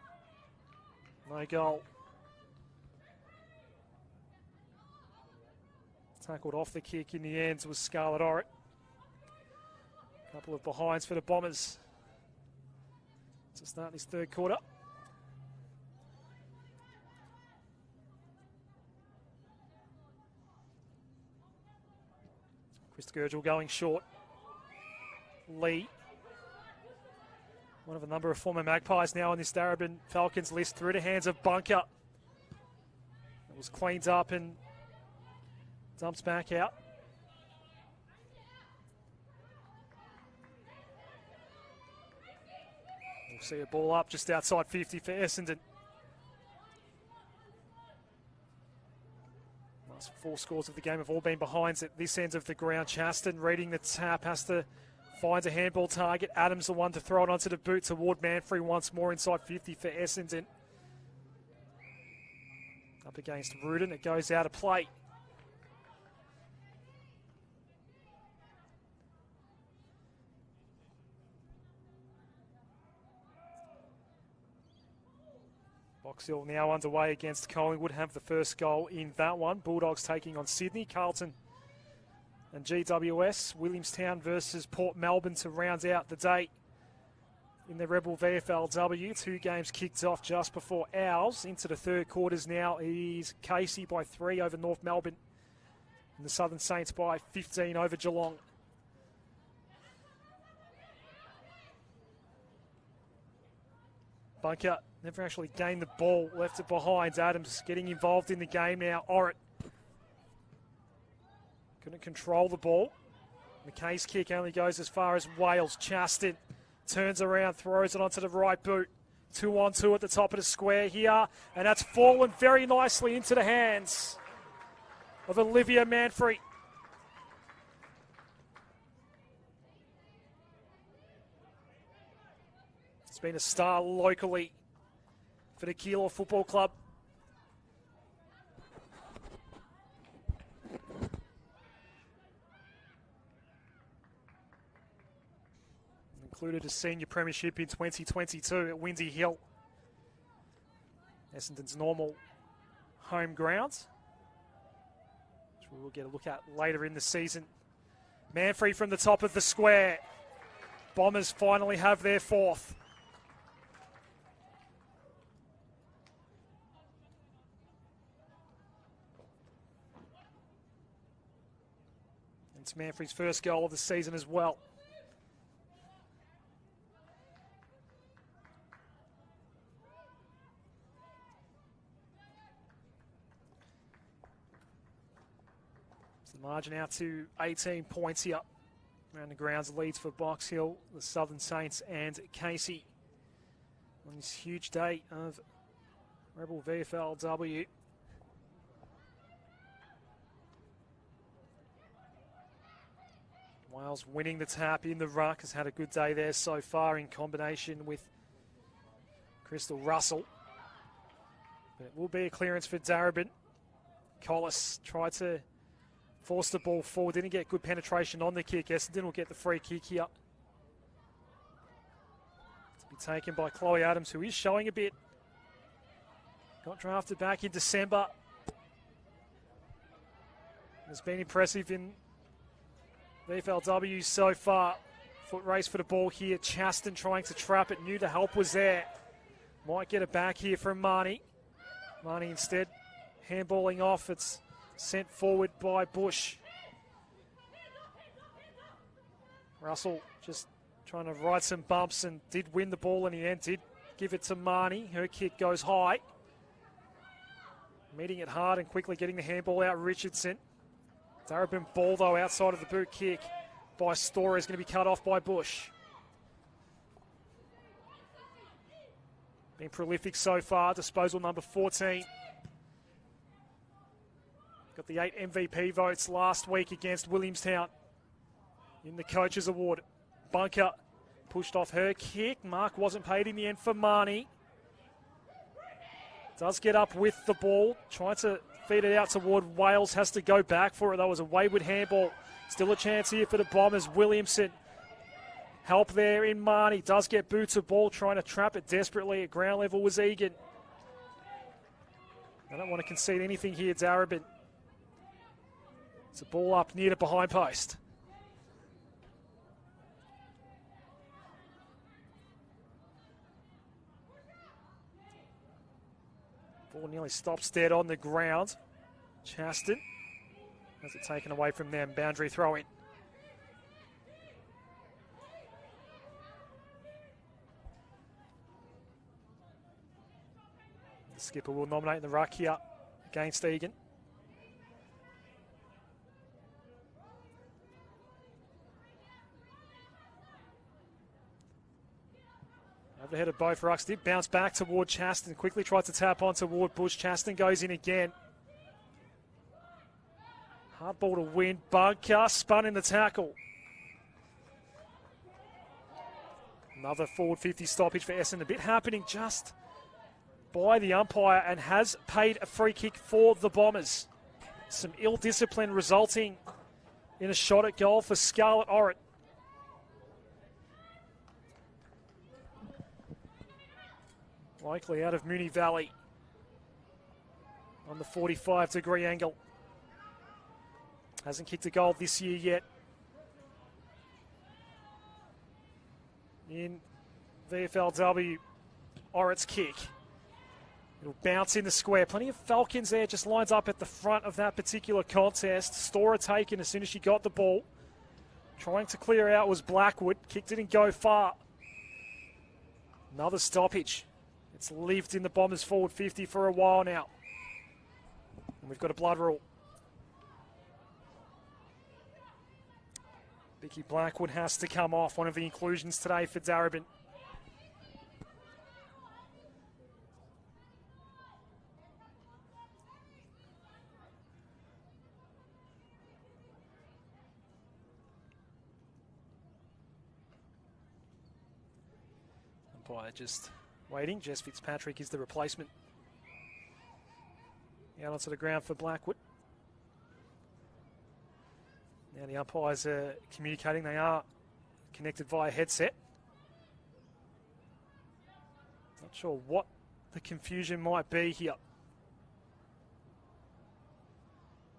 Speaker 1: No goal. Tackled off the kick in the end was Scarlett Orrit. Couple of behinds for the Bombers to start this third quarter. Chris Gurgel going short. Lee, one of a number of former Magpies now on this Darebin Falcons list, through the hands of Bunker. It was cleaned up and dumps back out. We'll see a ball up just outside 50 for Essendon. Last 4 scores of the game have all been behinds at this end of the ground. Chaston reading the tap, has to find a handball target. Adams the one to throw it onto the boot toward Manfrey once more inside 50 for Essendon. Up against Rudin, it goes out of play. Box Hill now underway against Collingwood, have the first goal in that one. Bulldogs taking on Sydney, Carlton and GWS. Williamstown versus Port Melbourne to round out the day in the Rebel VFLW. 2 games kicked off just before ours. Into the third quarters now is Casey by 3 over North Melbourne, and the Southern Saints by 15 over Geelong. Bunker never actually gained the ball, left it behind. Adams getting involved in the game now. Orrit couldn't control the ball. McKay's kick only goes as far as Wales. Chaston turns around, throws it onto the right boot. 2-on-2 at the top of the square here, and that's fallen very nicely into the hands of Olivia Manfrey. Been a star locally for the Keilor Football Club. Included a senior premiership in 2022 at Windy Hill, Essendon's normal home ground, which we will get a look at later in the season. Manfrey from the top of the square. Bombers finally have their 4th. It's Manfrey's first goal of the season as well. So the margin out to 18 points here. Around the grounds, leads for Box Hill, the Southern Saints and Casey on this huge day of Rebel VFLW. Wales winning the tap in the ruck, has had a good day there so far in combination with Crystal Russell. But it will be a clearance for Darebin. Collis tried to force the ball forward, didn't get good penetration on the kick. Essendon will get the free kick here. To be taken by Chloe Adams, who is showing a bit. Got drafted back in December. Has been impressive in VFLW so far. Foot race for the ball here. Chaston trying to trap it. Knew the help was there. Might get it back here from Marnie. Marnie instead handballing off. It's sent forward by Bush. Russell just trying to ride some bumps and did win the ball in the end. Did give it to Marnie. Her kick goes high. Meeting it hard and quickly getting the handball out, Richardson. Darebin ball, though, outside of the boot kick by Storer is going to be cut off by Bush. Been prolific so far, disposal number 14. Got the 8 MVP votes last week against Williamstown in the Coaches Award. Bunker pushed off her kick. Mark wasn't paid in the end for Marnie. Does get up with the ball, trying to feed it out toward Wales, has to go back for it. That was a wayward handball. Still a chance here for the Bombers. Williamson, help there in Marnie, does get boots of ball, trying to trap it desperately at ground level was Egan. I don't want to concede anything here, Darebin. It's a ball up near the behind post. Ball nearly stops dead on the ground. Chaston has it taken away from them. Boundary throw in. The skipper will nominate the ruck here against Egan. Overhead of both rucks, did bounce back toward Chaston, quickly tried to tap on toward Bush. Chaston goes in again. Hard ball to win. Bunker spun in the tackle. Another forward 50 stoppage for Essendon. A bit happening just by the umpire and has paid a free kick for the Bombers. Some ill discipline resulting in a shot at goal for Scarlett Orrit. Likely out of Moonee Valley on the 45-degree angle. Hasn't kicked a goal this year yet. In VFLW, Orrit's kick. It'll bounce in the square. Plenty of Falcons there, just lines up at the front of that particular contest. Storer taken as soon as she got the ball. Trying to clear out was Blackwood. Kick didn't go far. Another stoppage. It's lived in the Bombers forward 50 for a while now. And we've got a blood rule. Vicky Blackwood has to come off, one of the inclusions today for Darebin. Umpire just waiting. Jess Fitzpatrick is the replacement. Out onto the ground for Blackwood. Now the umpires are communicating. They are connected via headset. Not sure what the confusion might be here.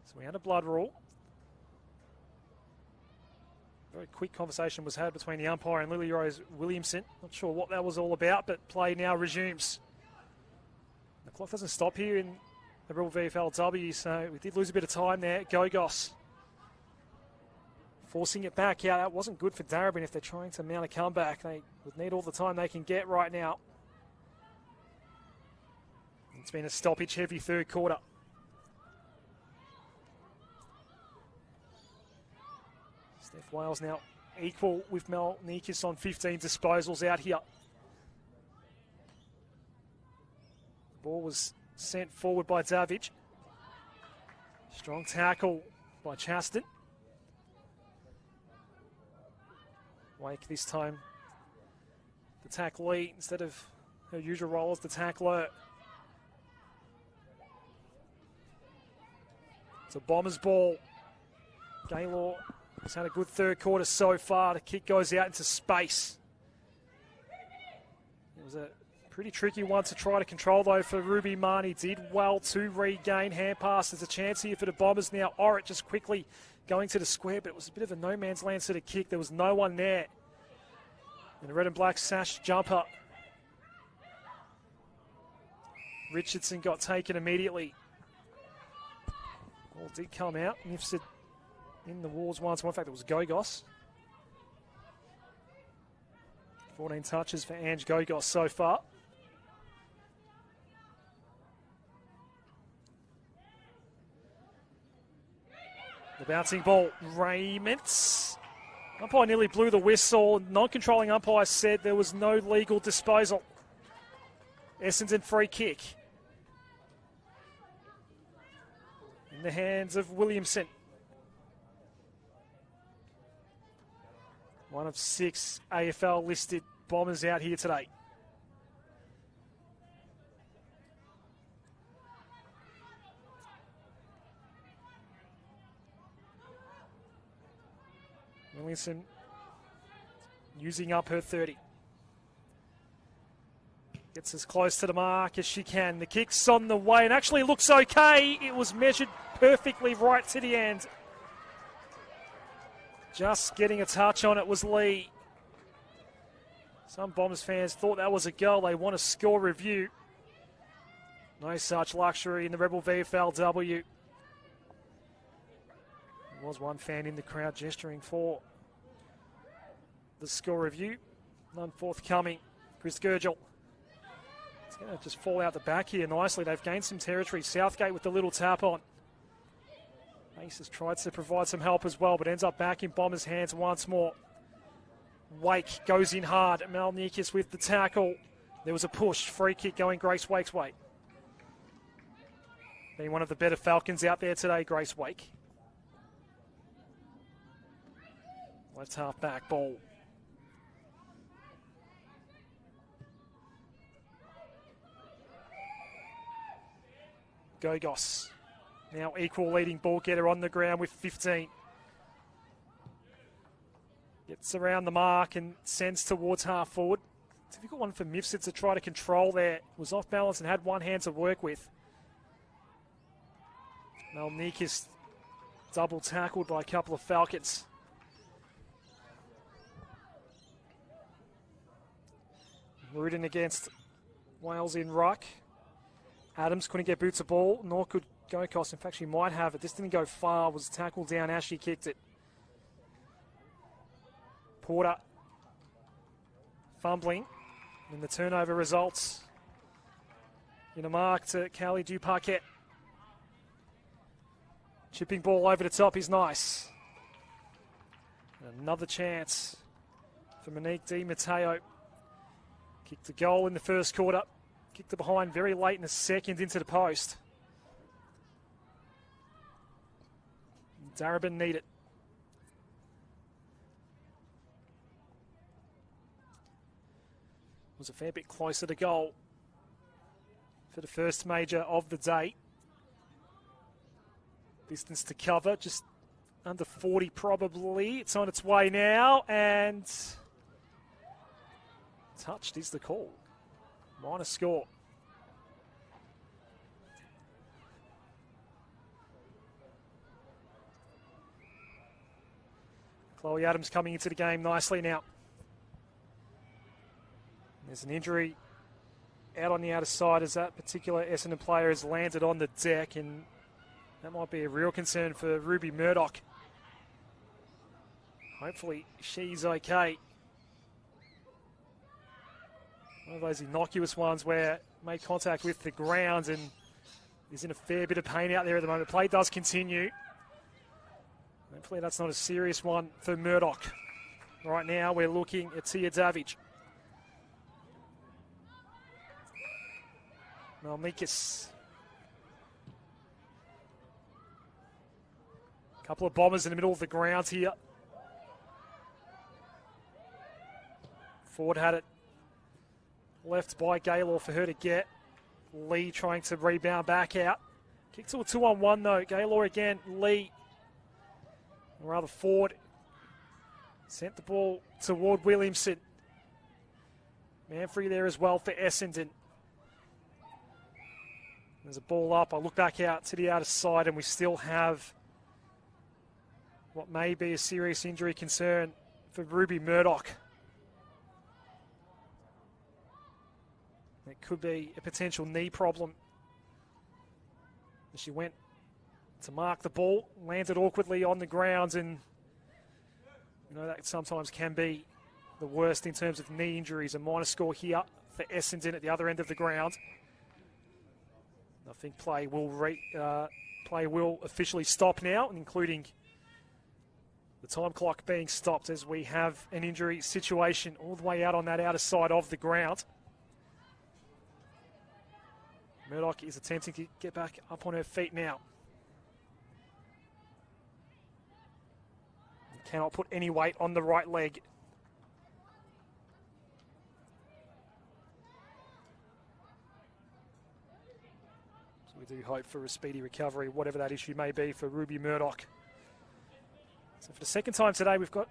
Speaker 1: So we had a blood rule. Very quick conversation was had between the umpire and Lily Rose Williamson. Not sure what that was all about, but play now resumes. The clock doesn't stop here in the Rebel VFLW, so we did lose a bit of time there. Gogos forcing it back. Yeah, that wasn't good for Darebin if they're trying to mount a comeback. They would need all the time they can get right now. It's been a stoppage-heavy third quarter. Steph Wales now equal with Mel Nikas on 15 disposals out here. The ball was sent forward by Davidge. Strong tackle by Chaston. Wake this time the tacklee instead of her usual role as the tackler. It's a Bombers ball. Gaylor has had a good third quarter so far. The kick goes out into space. It was a pretty tricky one to try to control, though, for Ruby Marnie. Did well to regain. Hand pass. There's a chance here for the Bombers now. Orrit just quickly going to the square, but it was a bit of a no-man's land sort of kick. There was no one there. And the red and black sash jumper. Richardson got taken immediately. Ball did come out. Nifsid in the walls once more. In fact, it was Gogos. 14 touches for Ange Gogos so far. The bouncing ball, Raymond. Umpire nearly blew the whistle. Non-controlling umpire said there was no legal disposal. Essendon free kick. In the hands of Williamson. One of 6 AFL listed Bombers out here today. Williamson using up her 30. Gets as close to the mark as she can. The kick's on the way and actually looks okay. It was measured perfectly right to the end. Just getting a touch on it was Lee. Some Bombers fans thought that was a goal. They want a score review. No such luxury in the Rebel VFLW. There was one fan in the crowd gesturing for the score review. None forthcoming. Chris Gurgel. It's going to just fall out the back here nicely. They've gained some territory. Southgate with the little tap on. Aces tried to provide some help as well, but ends up back in Bombers' hands once more. Wake goes in hard. Malnikis with the tackle. There was a push. Free kick going Grace Wake's way. Being one of the better Falcons out there today, Grace Wake. Left half back ball. Gogos. Now equal leading ball getter on the ground with 15. Gets around the mark and sends towards half forward. Difficult one for Mifsud to try to control there. Was off balance and had one hand to work with. Malnikis double tackled by a couple of Falcons. Rudin against Wales in ruck. Adams couldn't get boots of ball, nor could Gokos. In fact, she might have it. This didn't go far. Was tackled down as she kicked it. Porter fumbling. And the turnover results in a mark to Callie Duparquet. Chipping ball over the top is nice. And another chance for Monique Di Matteo. Kicked a goal in the first quarter. Kicked it behind very late in the second into the post. Darebin need it. Was a fair bit closer to goal for the first major of the day. Distance to cover, just under 40 probably. It's on its way now, and touched is the call. Minor score. Chloe Adams coming into the game nicely now. There's an injury out on the outer side as that particular Essendon player has landed on the deck, and that might be a real concern for Ruby Murdoch. Hopefully she's okay. One of those innocuous ones where made contact with the ground and is in a fair bit of pain out there at the moment. Play does continue. Hopefully that's not a serious one for Murdoch. Right now we're looking at Tia Davidge. Malnikis. Couple of Bombers in the middle of the ground here. Ford had it left by Gaylor for her to get. Lee trying to rebound back out. Kick to a 2-on-1 though. Gaylor again, Lee. Or rather Ford sent the ball toward Williamson. Manfrey there as well for Essendon. There's a ball up. I look back out to the outer side and we still have what may be a serious injury concern for Ruby Murdoch. It could be a potential knee problem. She went to mark the ball, landed awkwardly on the ground, and that sometimes can be the worst in terms of knee injuries. A minor score here for Essendon at the other end of the ground. I think play will officially stop now, including the time clock being stopped as we have an injury situation all the way out on that outer side of the ground. Murdoch is attempting to get back up on her feet now. Cannot put any weight on the right leg. So we do hope for a speedy recovery, whatever that issue may be for Ruby Murdoch. So for the second time today, we've got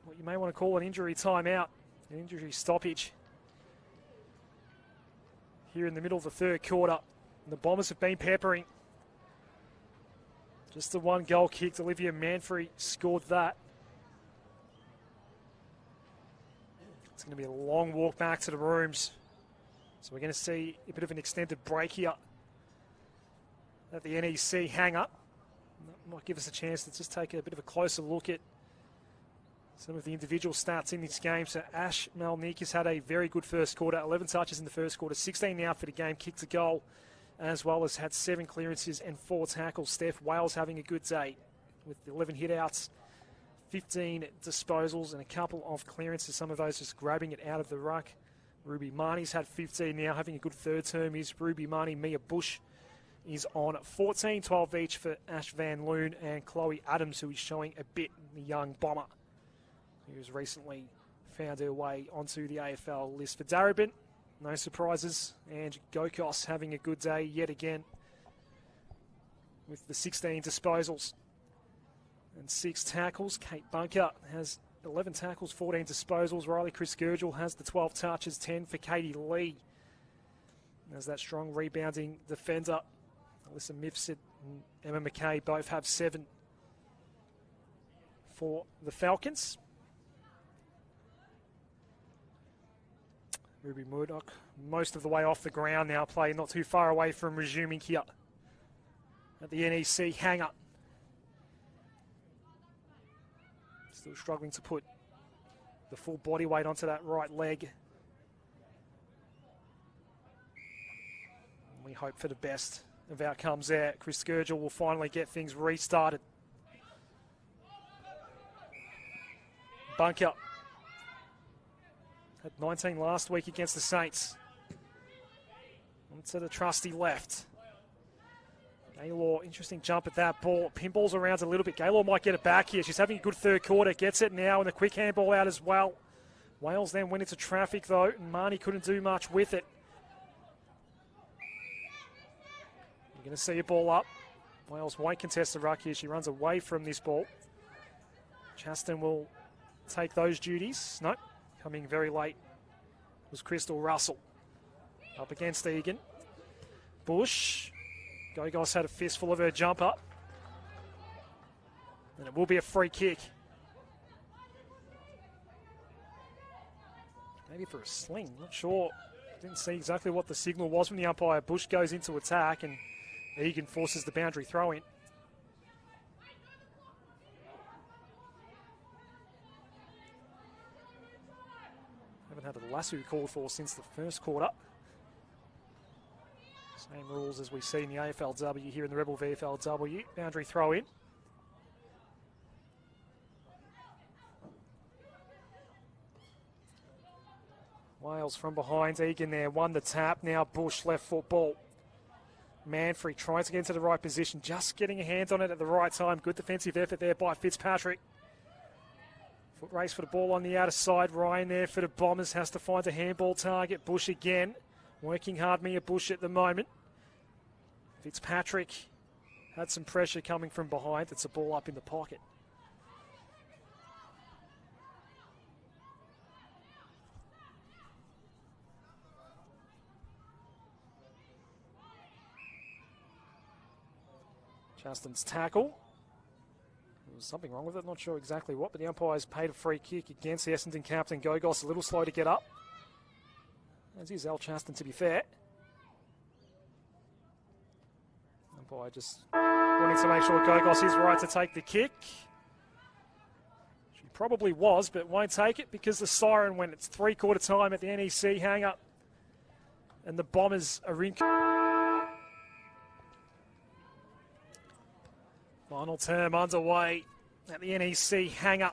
Speaker 1: what you may want to call an injury timeout, an injury stoppage. Here in the middle of the third quarter, and the Bombers have been peppering. Just the one goal kicked. Olivia Manfrey scored that. It's going to be a long walk back to the rooms. So we're going to see a bit of an extended break here at the NEC Hangar. That might give us a chance to just take a bit of a closer look at some of the individual stats in this game. So Ash Malnik has had a very good first quarter. 11 touches in the first quarter, 16 now for the game, kicked a goal, as well as had 7 clearances and 4 tackles. Steph Wales having a good day with 11 hit-outs, 15 disposals and a couple of clearances, some of those just grabbing it out of the ruck. Ruby Marnie's had 15 now, having a good third term is Ruby Marnie. Mia Bush is on 14, 12 each for Ash Van Loon and Chloe Adams, who is showing a bit, the young bomber, who's recently found her way onto the AFL list. For Darebin, no surprises, and Gokos having a good day yet again with the 16 disposals and 6 tackles. Kate Bunker has 11 tackles, 14 disposals. Riley Chris Gurgel has the 12 touches, 10 for Katie Lee. As that strong rebounding defender, Alyssa Mifsud and Emma McKay both have 7 for the Falcons. Ruby Murdoch most of the way off the ground now, playing not too far away from resuming here at the NEC Hangar. Still struggling to put the full body weight onto that right leg. We hope for the best of outcomes there. Chris Gurgel will finally get things restarted. Bunker had 19 last week against the Saints. Onto the trusty left. Gaylor, interesting jump at that ball. Pinballs around a little bit. Gaylor might get it back here. She's having a good third quarter. Gets it now, and a quick handball out as well. Wales then went into traffic, though, and Marnie couldn't do much with it. You're going to see a ball up. Wales won't contest the ruck here. She runs away from this ball. Chaston will take those duties. No, coming very late was Crystal Russell. Up against Egan. Bush. Gogos had a fistful of her jumper. And it will be a free kick. Maybe for a sling, not sure. Didn't see exactly what the signal was from the umpire. Bush goes into attack and Egan forces the boundary throw in. Haven't had a lasso called for since the first quarter. Same rules as we see in the AFLW here in the Rebel VFLW. Boundary throw in. Wales from behind. Egan there, won the tap. Now Bush, left foot ball. Manfrey tries to get into the right position, just getting a hand on it at the right time. Good defensive effort there by Fitzpatrick. Foot race for the ball on the outer side. Ryan there for the Bombers, has to find a handball target. Bush again, working hard. Mia Bush at the moment. Fitzpatrick had some pressure coming from behind. It's a ball up in the pocket. Justin's tackle. There was something wrong with it, not sure exactly what, but the umpire's paid a free kick against the Essendon captain. Gogos a little slow to get up. As is Al Chaston, to be fair. Umpire just wanting to make sure Gogos is right to take the kick. She probably was, but won't take it because the siren went. It's three-quarter time at the NEC Hangar. And the Bombers are in. Final term underway at the NEC Hangar.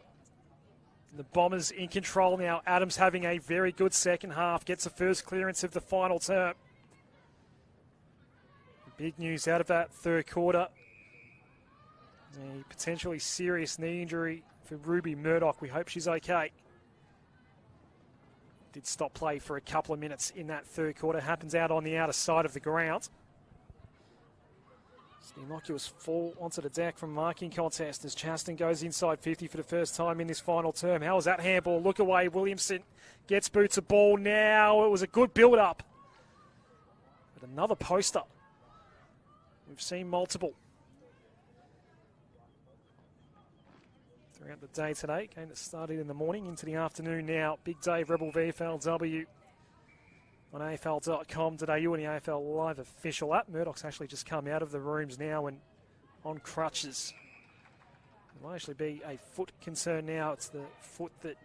Speaker 1: The Bombers in control now. Adams having a very good second half. Gets the first clearance of the final term. Big news out of that third quarter. A potentially serious knee injury for Ruby Murdoch. We hope she's okay. Did stop play for a couple of minutes in that third quarter. Happens out on the outer side of the ground. It's the innocuous fall onto the deck from marking contest as Chaston goes inside 50 for the first time in this final term. How was that handball? Look away. Williamson gets boots a ball now. It was a good build-up. But another poster. We've seen multiple throughout the day today. Game that started in the morning into the afternoon now. Big day, Rebel VFLW on AFL.com.au and the AFL Live official app. Murdoch's actually just come out of the rooms now and on crutches. It will actually be a foot concern now. It's the foot that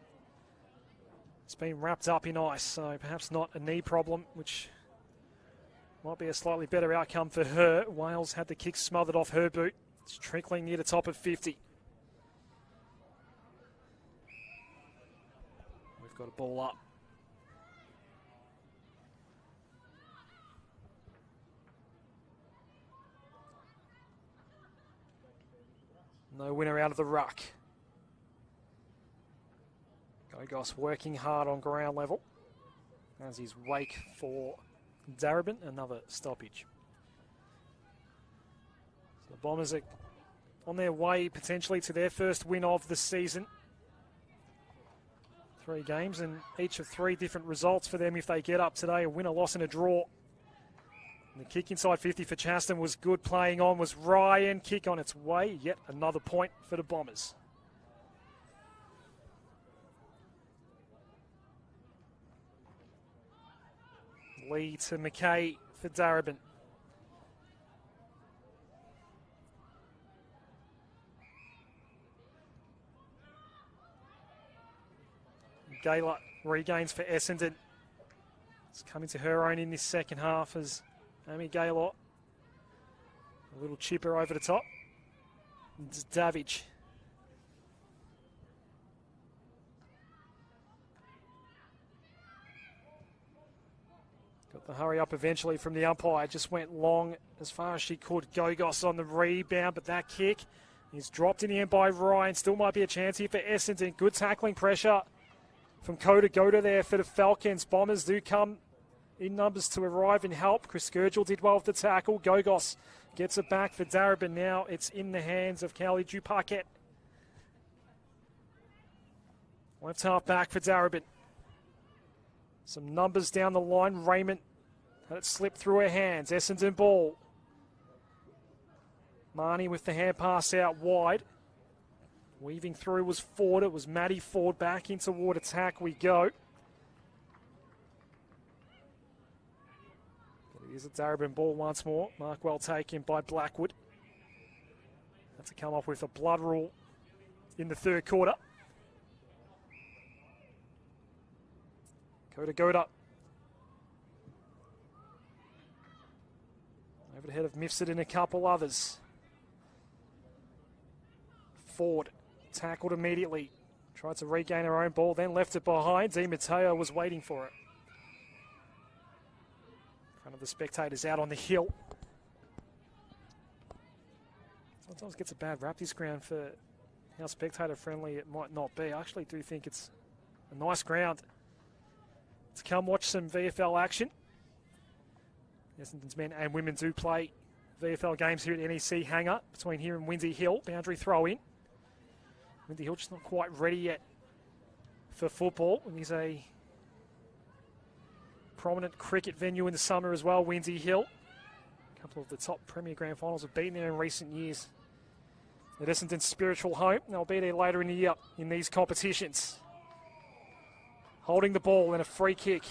Speaker 1: has been wrapped up in ice, so perhaps not a knee problem, which might be a slightly better outcome for her. Wales had the kick smothered off her boot. It's trickling near the top of 50. We've got a ball up. No winner out of the ruck. Gogos working hard on ground level as his wake for Darebin, another stoppage. So the Bombers are on their way potentially to their first win of the season. 3 games and each of 3 different results for them if they get up today. A win, a loss and a draw. And the kick inside 50 for Chaston was good. Playing on was Ryan. Kick on its way. Yet another point for the Bombers. Lee to McKay for Darebin. Gaylor regains for Essendon. It's coming to her own in this second half as Amy Gaylor, a little chipper over the top. It's Davidge. Got the hurry up eventually from the umpire. Just went long as far as she could. Gogos on the rebound, but that kick is dropped in the end by Ryan. Still might be a chance here for Essendon. Good tackling pressure from Goda there for the Falcons. Bombers do come in numbers to arrive and help. Chris Sturgill did well with the tackle. Gogos gets it back for Darebin. Now it's in the hands of Callie Dupaquet. Left half back for Darebin. Some numbers down the line. Raymond had it slip through her hands. Essendon ball. Marnie with the hand pass out wide. Weaving through was Ford. It was Maddie Ford back in toward attack we go. But it is a Darebin ball once more. Mark well taken by Blackwood. Had to come up with a blood rule in the third quarter. Goda. Over the head of Mifsud and a couple others. Ford tackled immediately. Tried to regain her own ball, then left it behind. Di Matteo was waiting for it. In front of the spectators out on the hill. Sometimes gets a bad rap this ground for how spectator friendly it might not be. I actually do think it's a nice ground to come watch some VFL action. Essendon's men and women do play VFL games here at NEC Hangar between here and Windy Hill. Boundary throw in. Windy Hill just not quite ready yet for football. And there's a prominent cricket venue in the summer as well, Windy Hill. A couple of the top Premier Grand Finals have been there in recent years. At Essendon's spiritual home. They'll be there later in the year in these competitions. Holding the ball and a free kick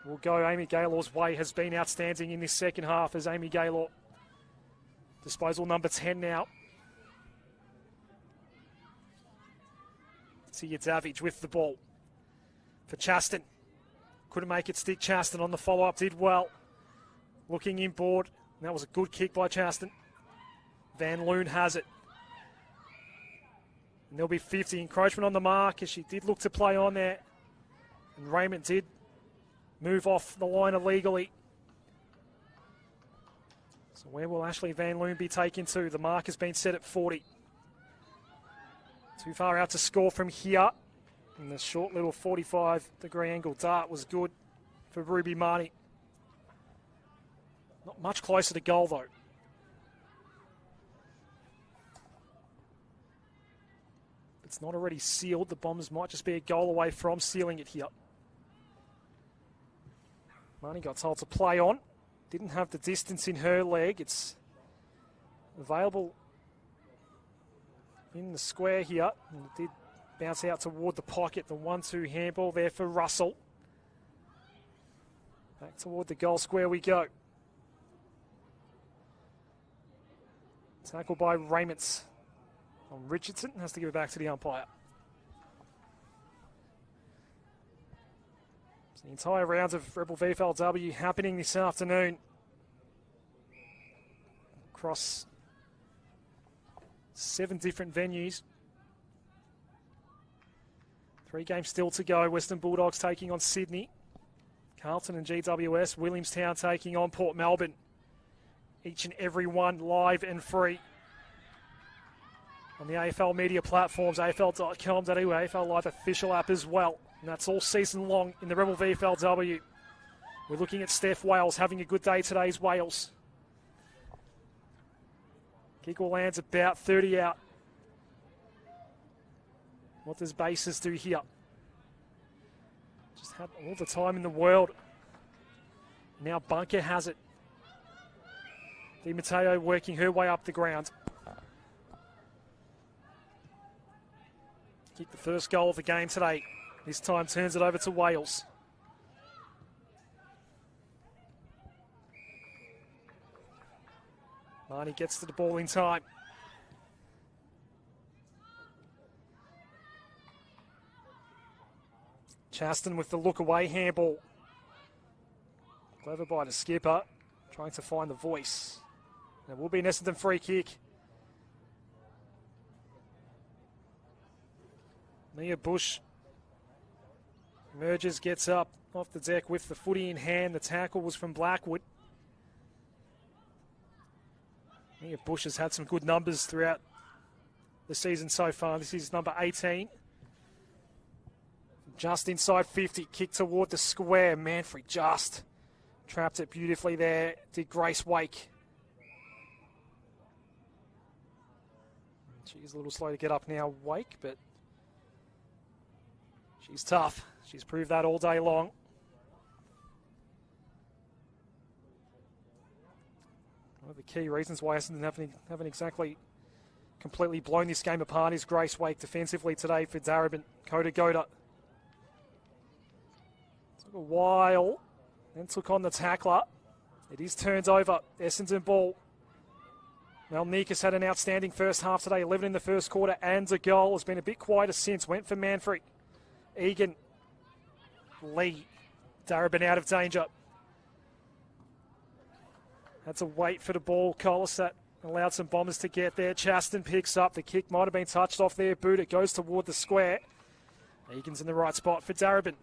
Speaker 1: will go Amy Gaylor's way. Has been outstanding in this second half as Amy Gaylor Disposal number 10 now. See Davich with the ball for Chaston. Couldn't make it stick. Chaston on the follow-up did well. Looking inboard. That was a good kick by Chaston. Van Loon has it. And there'll be 50. Encroachment on the mark as she did look to play on there. And Raymond did move off the line illegally. So where will Ashley Van Loon be taken to? The mark has been set at 40. Too far out to score from here. And the short little 45-degree angle dart was good for Ruby Marnie. Not much closer to goal, though. If it's not already sealed, the Bombers might just be a goal away from sealing it here. Marnie got told to play on. Didn't have the distance in her leg. It's available in the square here. And it did bounce out toward the pocket. The 1-2 handball there for Russell. Back toward the goal square we go. Tackle by Raymond on Richardson. Has to give it back to the umpire. So the entire round of Rebel VFLW happening this afternoon. Across 7 different venues. 3 games still to go. Western Bulldogs taking on Sydney. Carlton and GWS. Williamstown taking on Port Melbourne. Each and every one live and free on the AFL media platforms, afl.com.au, AFL Live official app as well. And that's all season long in the Rebel VFLW. We're looking at Steph Wales having a good day today's Wales. Kick will lands about 30 out. What does Bases do here? Just had all the time in the world. Now Bunker has it. Di Matteo working her way up the ground. Kicked the first goal of the game today. This time turns it over to Wales. Marnie gets to the ball in time. Chaston with the look away handball. Clever by the skipper. Trying to find the voice. It will be an Essendon free kick. Mia Bush emerges, gets up off the deck with the footy in hand. The tackle was from Blackwood. Mia Bush has had some good numbers throughout the season so far. This is number 18. Just inside 50, kick toward the square. Manfrey just trapped it beautifully there. Did Grace Wake. She's a little slow to get up now, Wake, but she's tough. She's proved that all day long. One of the key reasons why Essendon haven't exactly completely blown this game apart is Grace Wake defensively today for Darebin. Coda Goda. Took a while, then took on the tackler. It is turned over. Essendon ball. Malnikas had an outstanding first half today, 11 in the first quarter and a goal. Has been a bit quieter since. Went for Manfrey. Egan. Lee. Darebin out of danger. Had to wait for the ball. Colasat allowed some Bombers to get there. Chaston picks up. The kick might have been touched off their boot. It goes toward the square. Egan's in the right spot for Darebin.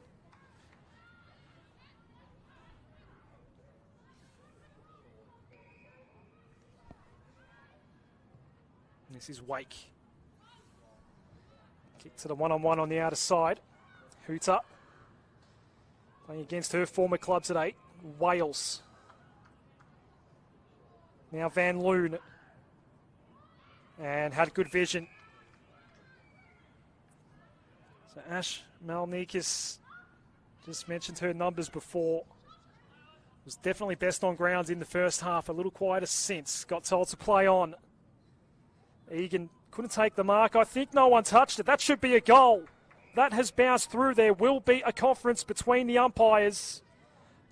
Speaker 1: This is Wake. Kick to the one-on-one on the outer side. Hooter. Playing against her former club today. Wales. Now Van Loon. And had good vision. So Ash Malnikas, just mentioned her numbers before. Was definitely best on ground in the first half. A little quieter since. Got told to play on. Egan couldn't take the mark. I think no one touched it. That should be a goal. That has bounced through. There will be a conference between the umpires.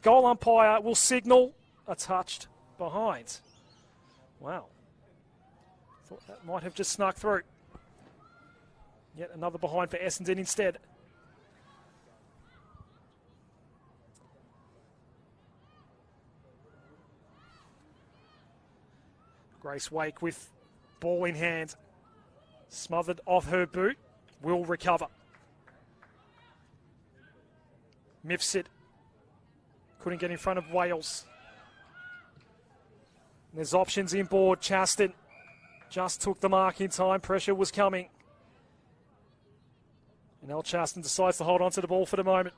Speaker 1: Goal umpire will signal a touched behind. Wow. Thought that might have just snuck through. Yet another behind for Essendon instead. Grace Wake with ball in hand. Smothered off her boot. Will recover. Mifsud couldn't get in front of Wales. And there's options inboard. Chaston just took the mark in time. Pressure was coming. And El Chaston decides to hold on to the ball for the moment.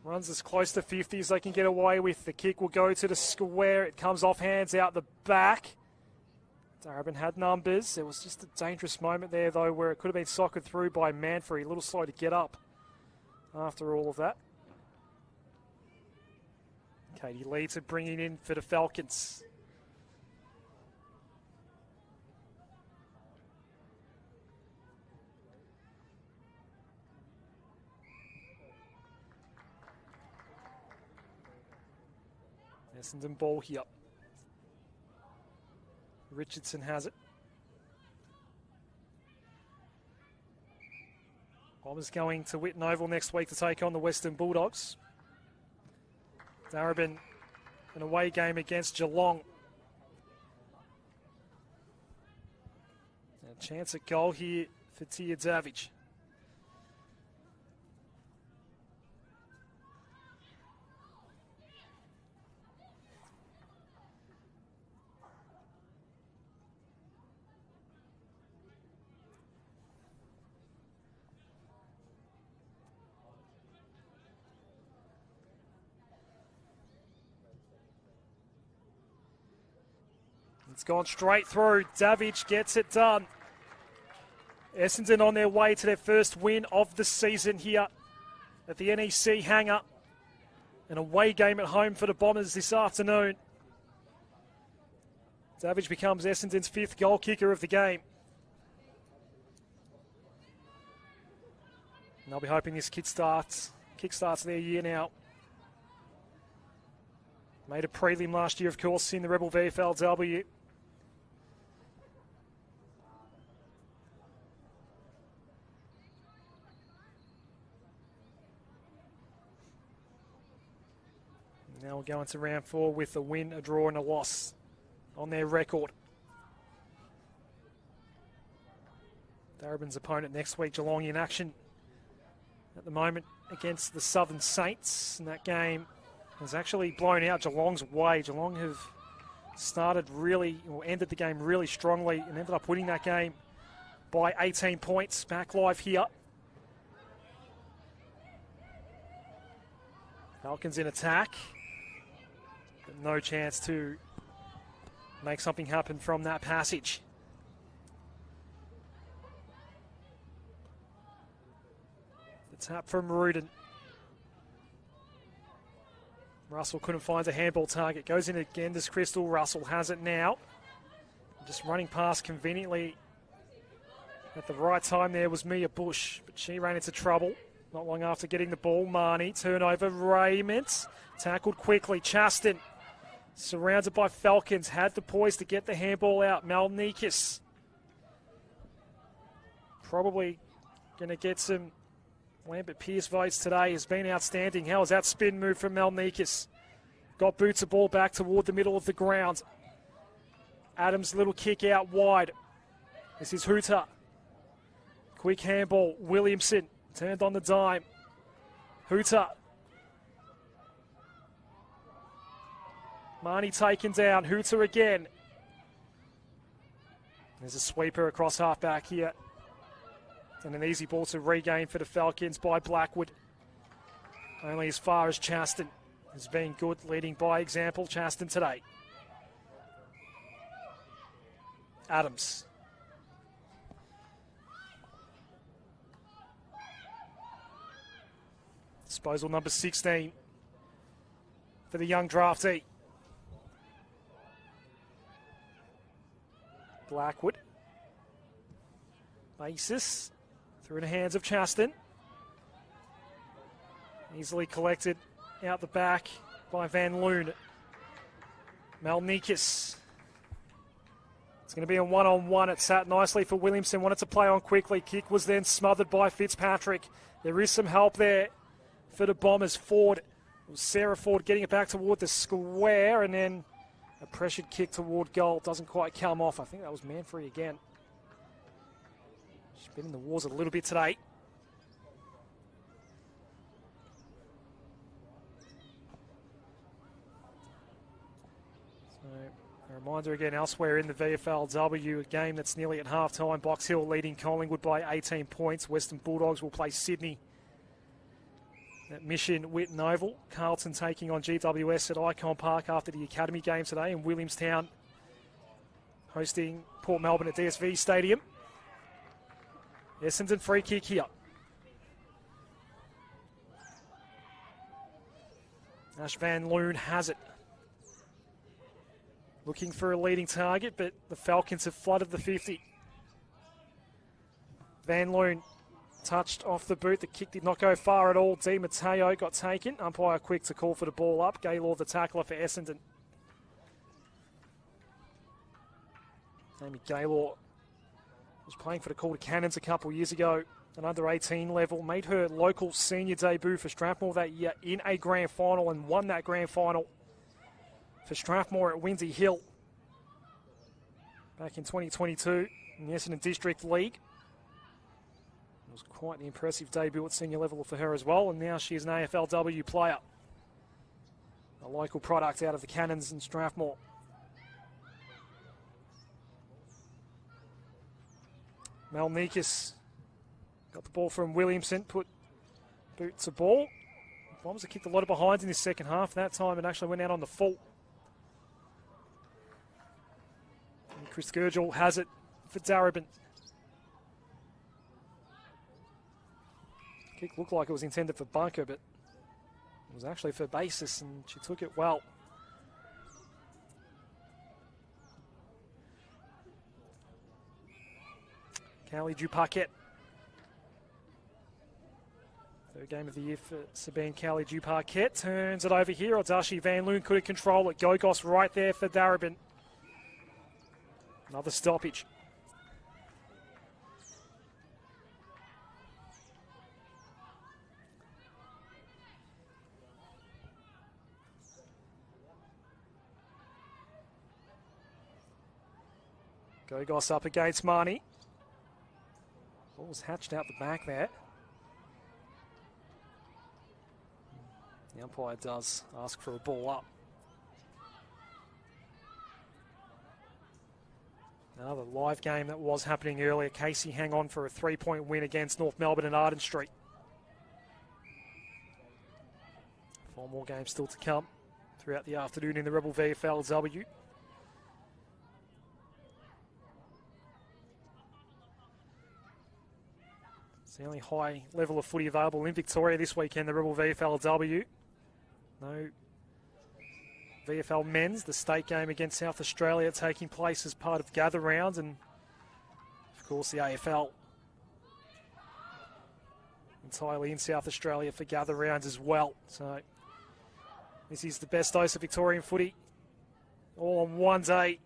Speaker 1: Runs as close to 50 as they can get away with. The kick will go to the square. It comes off hands out the back. Darebin had numbers. There was just a dangerous moment there, though, where it could have been soccered through by Manfrey. A little slow to get up after all of that. Katie Leeds are bringing in for the Falcons. Essendon ball here. Richardson has it. Bombers going to Whitten Oval next week to take on the Western Bulldogs. Darebin, an away game against Geelong. A chance at goal here for Tia Davidge. It's gone straight through. Davidge gets it done. Essendon on their way to their first win of the season here at the NEC Hangar. An away game at home for the Bombers this afternoon. Davidge becomes Essendon's fifth goal kicker of the game. And they'll be hoping this kickstarts their year now. Made a prelim last year, of course, in the Rebel VFLW. Now we're going to round 4 with a win, a draw and a loss on their record. Darebin's opponent next week, Geelong, in action at the moment against the Southern Saints. And that game has actually blown out Geelong's way. Geelong have ended the game really strongly and ended up winning that game by 18 points. Back live here. Falcons in attack. But no chance to make something happen from that passage. The tap from Rudin. Russell couldn't find a handball target. Goes in again, this Crystal. Russell has it now. Just running past conveniently at the right time there was Mia Bush, but she ran into trouble not long after getting the ball. Marnie, turnover, Raymond, tackled quickly. Chaston, surrounded by Falcons, had the poise to get the handball out. Malnikas, probably going to get some Lambert Pearce votes today. Has been outstanding. How was that spin move from Malnikas? Got boots the ball back toward the middle of the ground. Adams, little kick out wide. This is Hooter. Quick handball. Williamson turned on the dime. Hooter. Marnie taken down. Hooter again. There's a sweeper across half-back here. And an easy ball to regain for the Falcons by Blackwood. Only as far as Chaston has been good, leading by example. Chaston today. Adams. Disposal number 16 for the young draftee. Blackwood. Basis. Through the hands of Chaston. Easily collected out the back by Van Loon. Malnikas. It's going to be a one-on-one. It sat nicely for Williamson. Wanted to play on quickly. Kick was then smothered by Fitzpatrick. There is some help there for the Bombers. Ford. It was Sarah Ford getting it back toward the square, and then a pressured kick toward goal. Doesn't quite come off. I think that was Manfrey again. She's been in the wars a little bit today. A reminder again, elsewhere in the VFLW, a game that's nearly at half-time. Box Hill leading Collingwood by 18 points. Western Bulldogs will play Sydney at Mission Whitten Oval. Carlton taking on GWS at Icon Park after the Academy game today. And Williamstown hosting Port Melbourne at DSV Stadium. Essendon free kick here. Ash Van Loon has it. Looking for a leading target, but the Falcons have flooded the 50. Van Loon touched off the boot. The kick did not go far at all. Di Matteo got taken. Umpire quick to call for the ball up. Gaylord the tackler for Essendon. Amy Gaylord was playing for the Calder Cannons a couple years ago at under 18 level. Made her local senior debut for Strathmore that year in a grand final and won that grand final for Strathmore at Windsor Hill back in 2022 in the Essendon District League. It was quite an impressive debut at senior level for her as well, and now she is an AFLW player. A local product out of the Cannons in Strathmore. Malnikas got the ball from Williamson, put boot to ball. Bombers have kicked a lot of behinds in this second half. That time it actually went out on the full. And Chris Gurgel has it for Darebin. Kick looked like it was intended for bunker, but it was actually for basis, and she took it well. Callie Dupaquette. Third game of the year for Sabine Callie Dupaquette. Turns it over here. Odashi Van Loon couldn't control it. Gogos right there for Darebin. Another stoppage. Gogos up against Marnie. Ball was hatched out the back there. The umpire does ask for a ball up. Another live game that was happening earlier. Casey hang on for a 3-point win against North Melbourne and Arden Street. 4 more games still to come throughout the afternoon in the Rebel VFLW. It's the only high level of footy available in Victoria this weekend, the Rebel VFLW. No VFL men's, the state game against South Australia taking place as part of gather rounds, and of course the AFL entirely in South Australia for gather rounds as well. So this is the best dose of Victorian footy all on one day.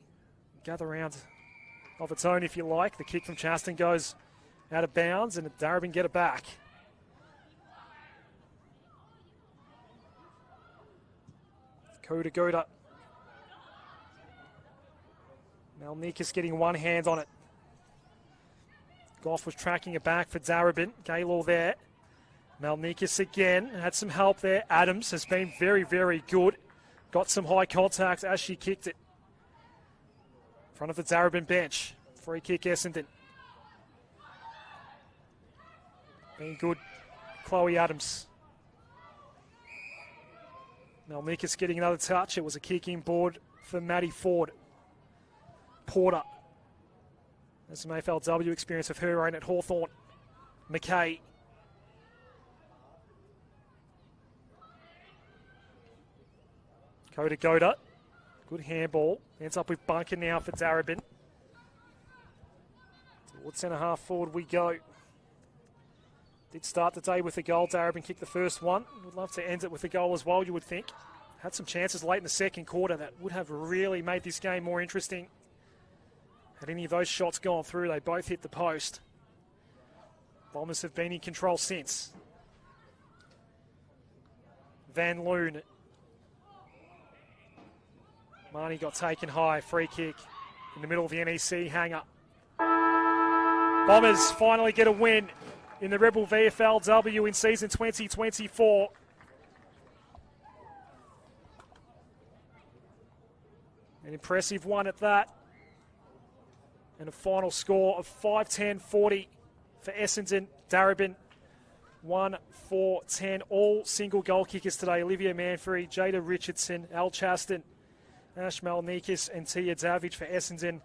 Speaker 1: Gather round of its own, if you like. The kick from Chaston goes out of bounds, and Darebin get it back. Koda Goda. Malnikas getting one hand on it. Goff was tracking it back for Darebin. Gaylor there. Malnikas again. Had some help there. Adams has been very, very good. Got some high contact as she kicked it. In front of the Darebin bench. Free kick Essendon. Being good, Chloe Adams. Malnikas getting another touch. It was a kick inboard for Maddie Ford. Porter. There's some AFLW experience of her own at Hawthorn. McKay. Koda Goda. Good handball. Ends up with bunker now for Darebin. Towards centre half forward we go. Did start the day with a goal. Darebin kicked the first one. Would love to end it with a goal as well, you would think. Had some chances late in the second quarter that would have really made this game more interesting. Had any of those shots gone through, they both hit the post. Bombers have been in control since. Van Loon. Marnie got taken high. Free kick in the middle of the NEC Hangar. Bombers finally get a win in the Rebel VFLW in season 2024. An impressive one at that. And a final score of 5-10-40 for Essendon. Darebin 1-4-10. All single goal kickers today. Olivia Manfrey, Jada Richardson, Al Chaston, Ash Malnikas and Tia Davidge for Essendon.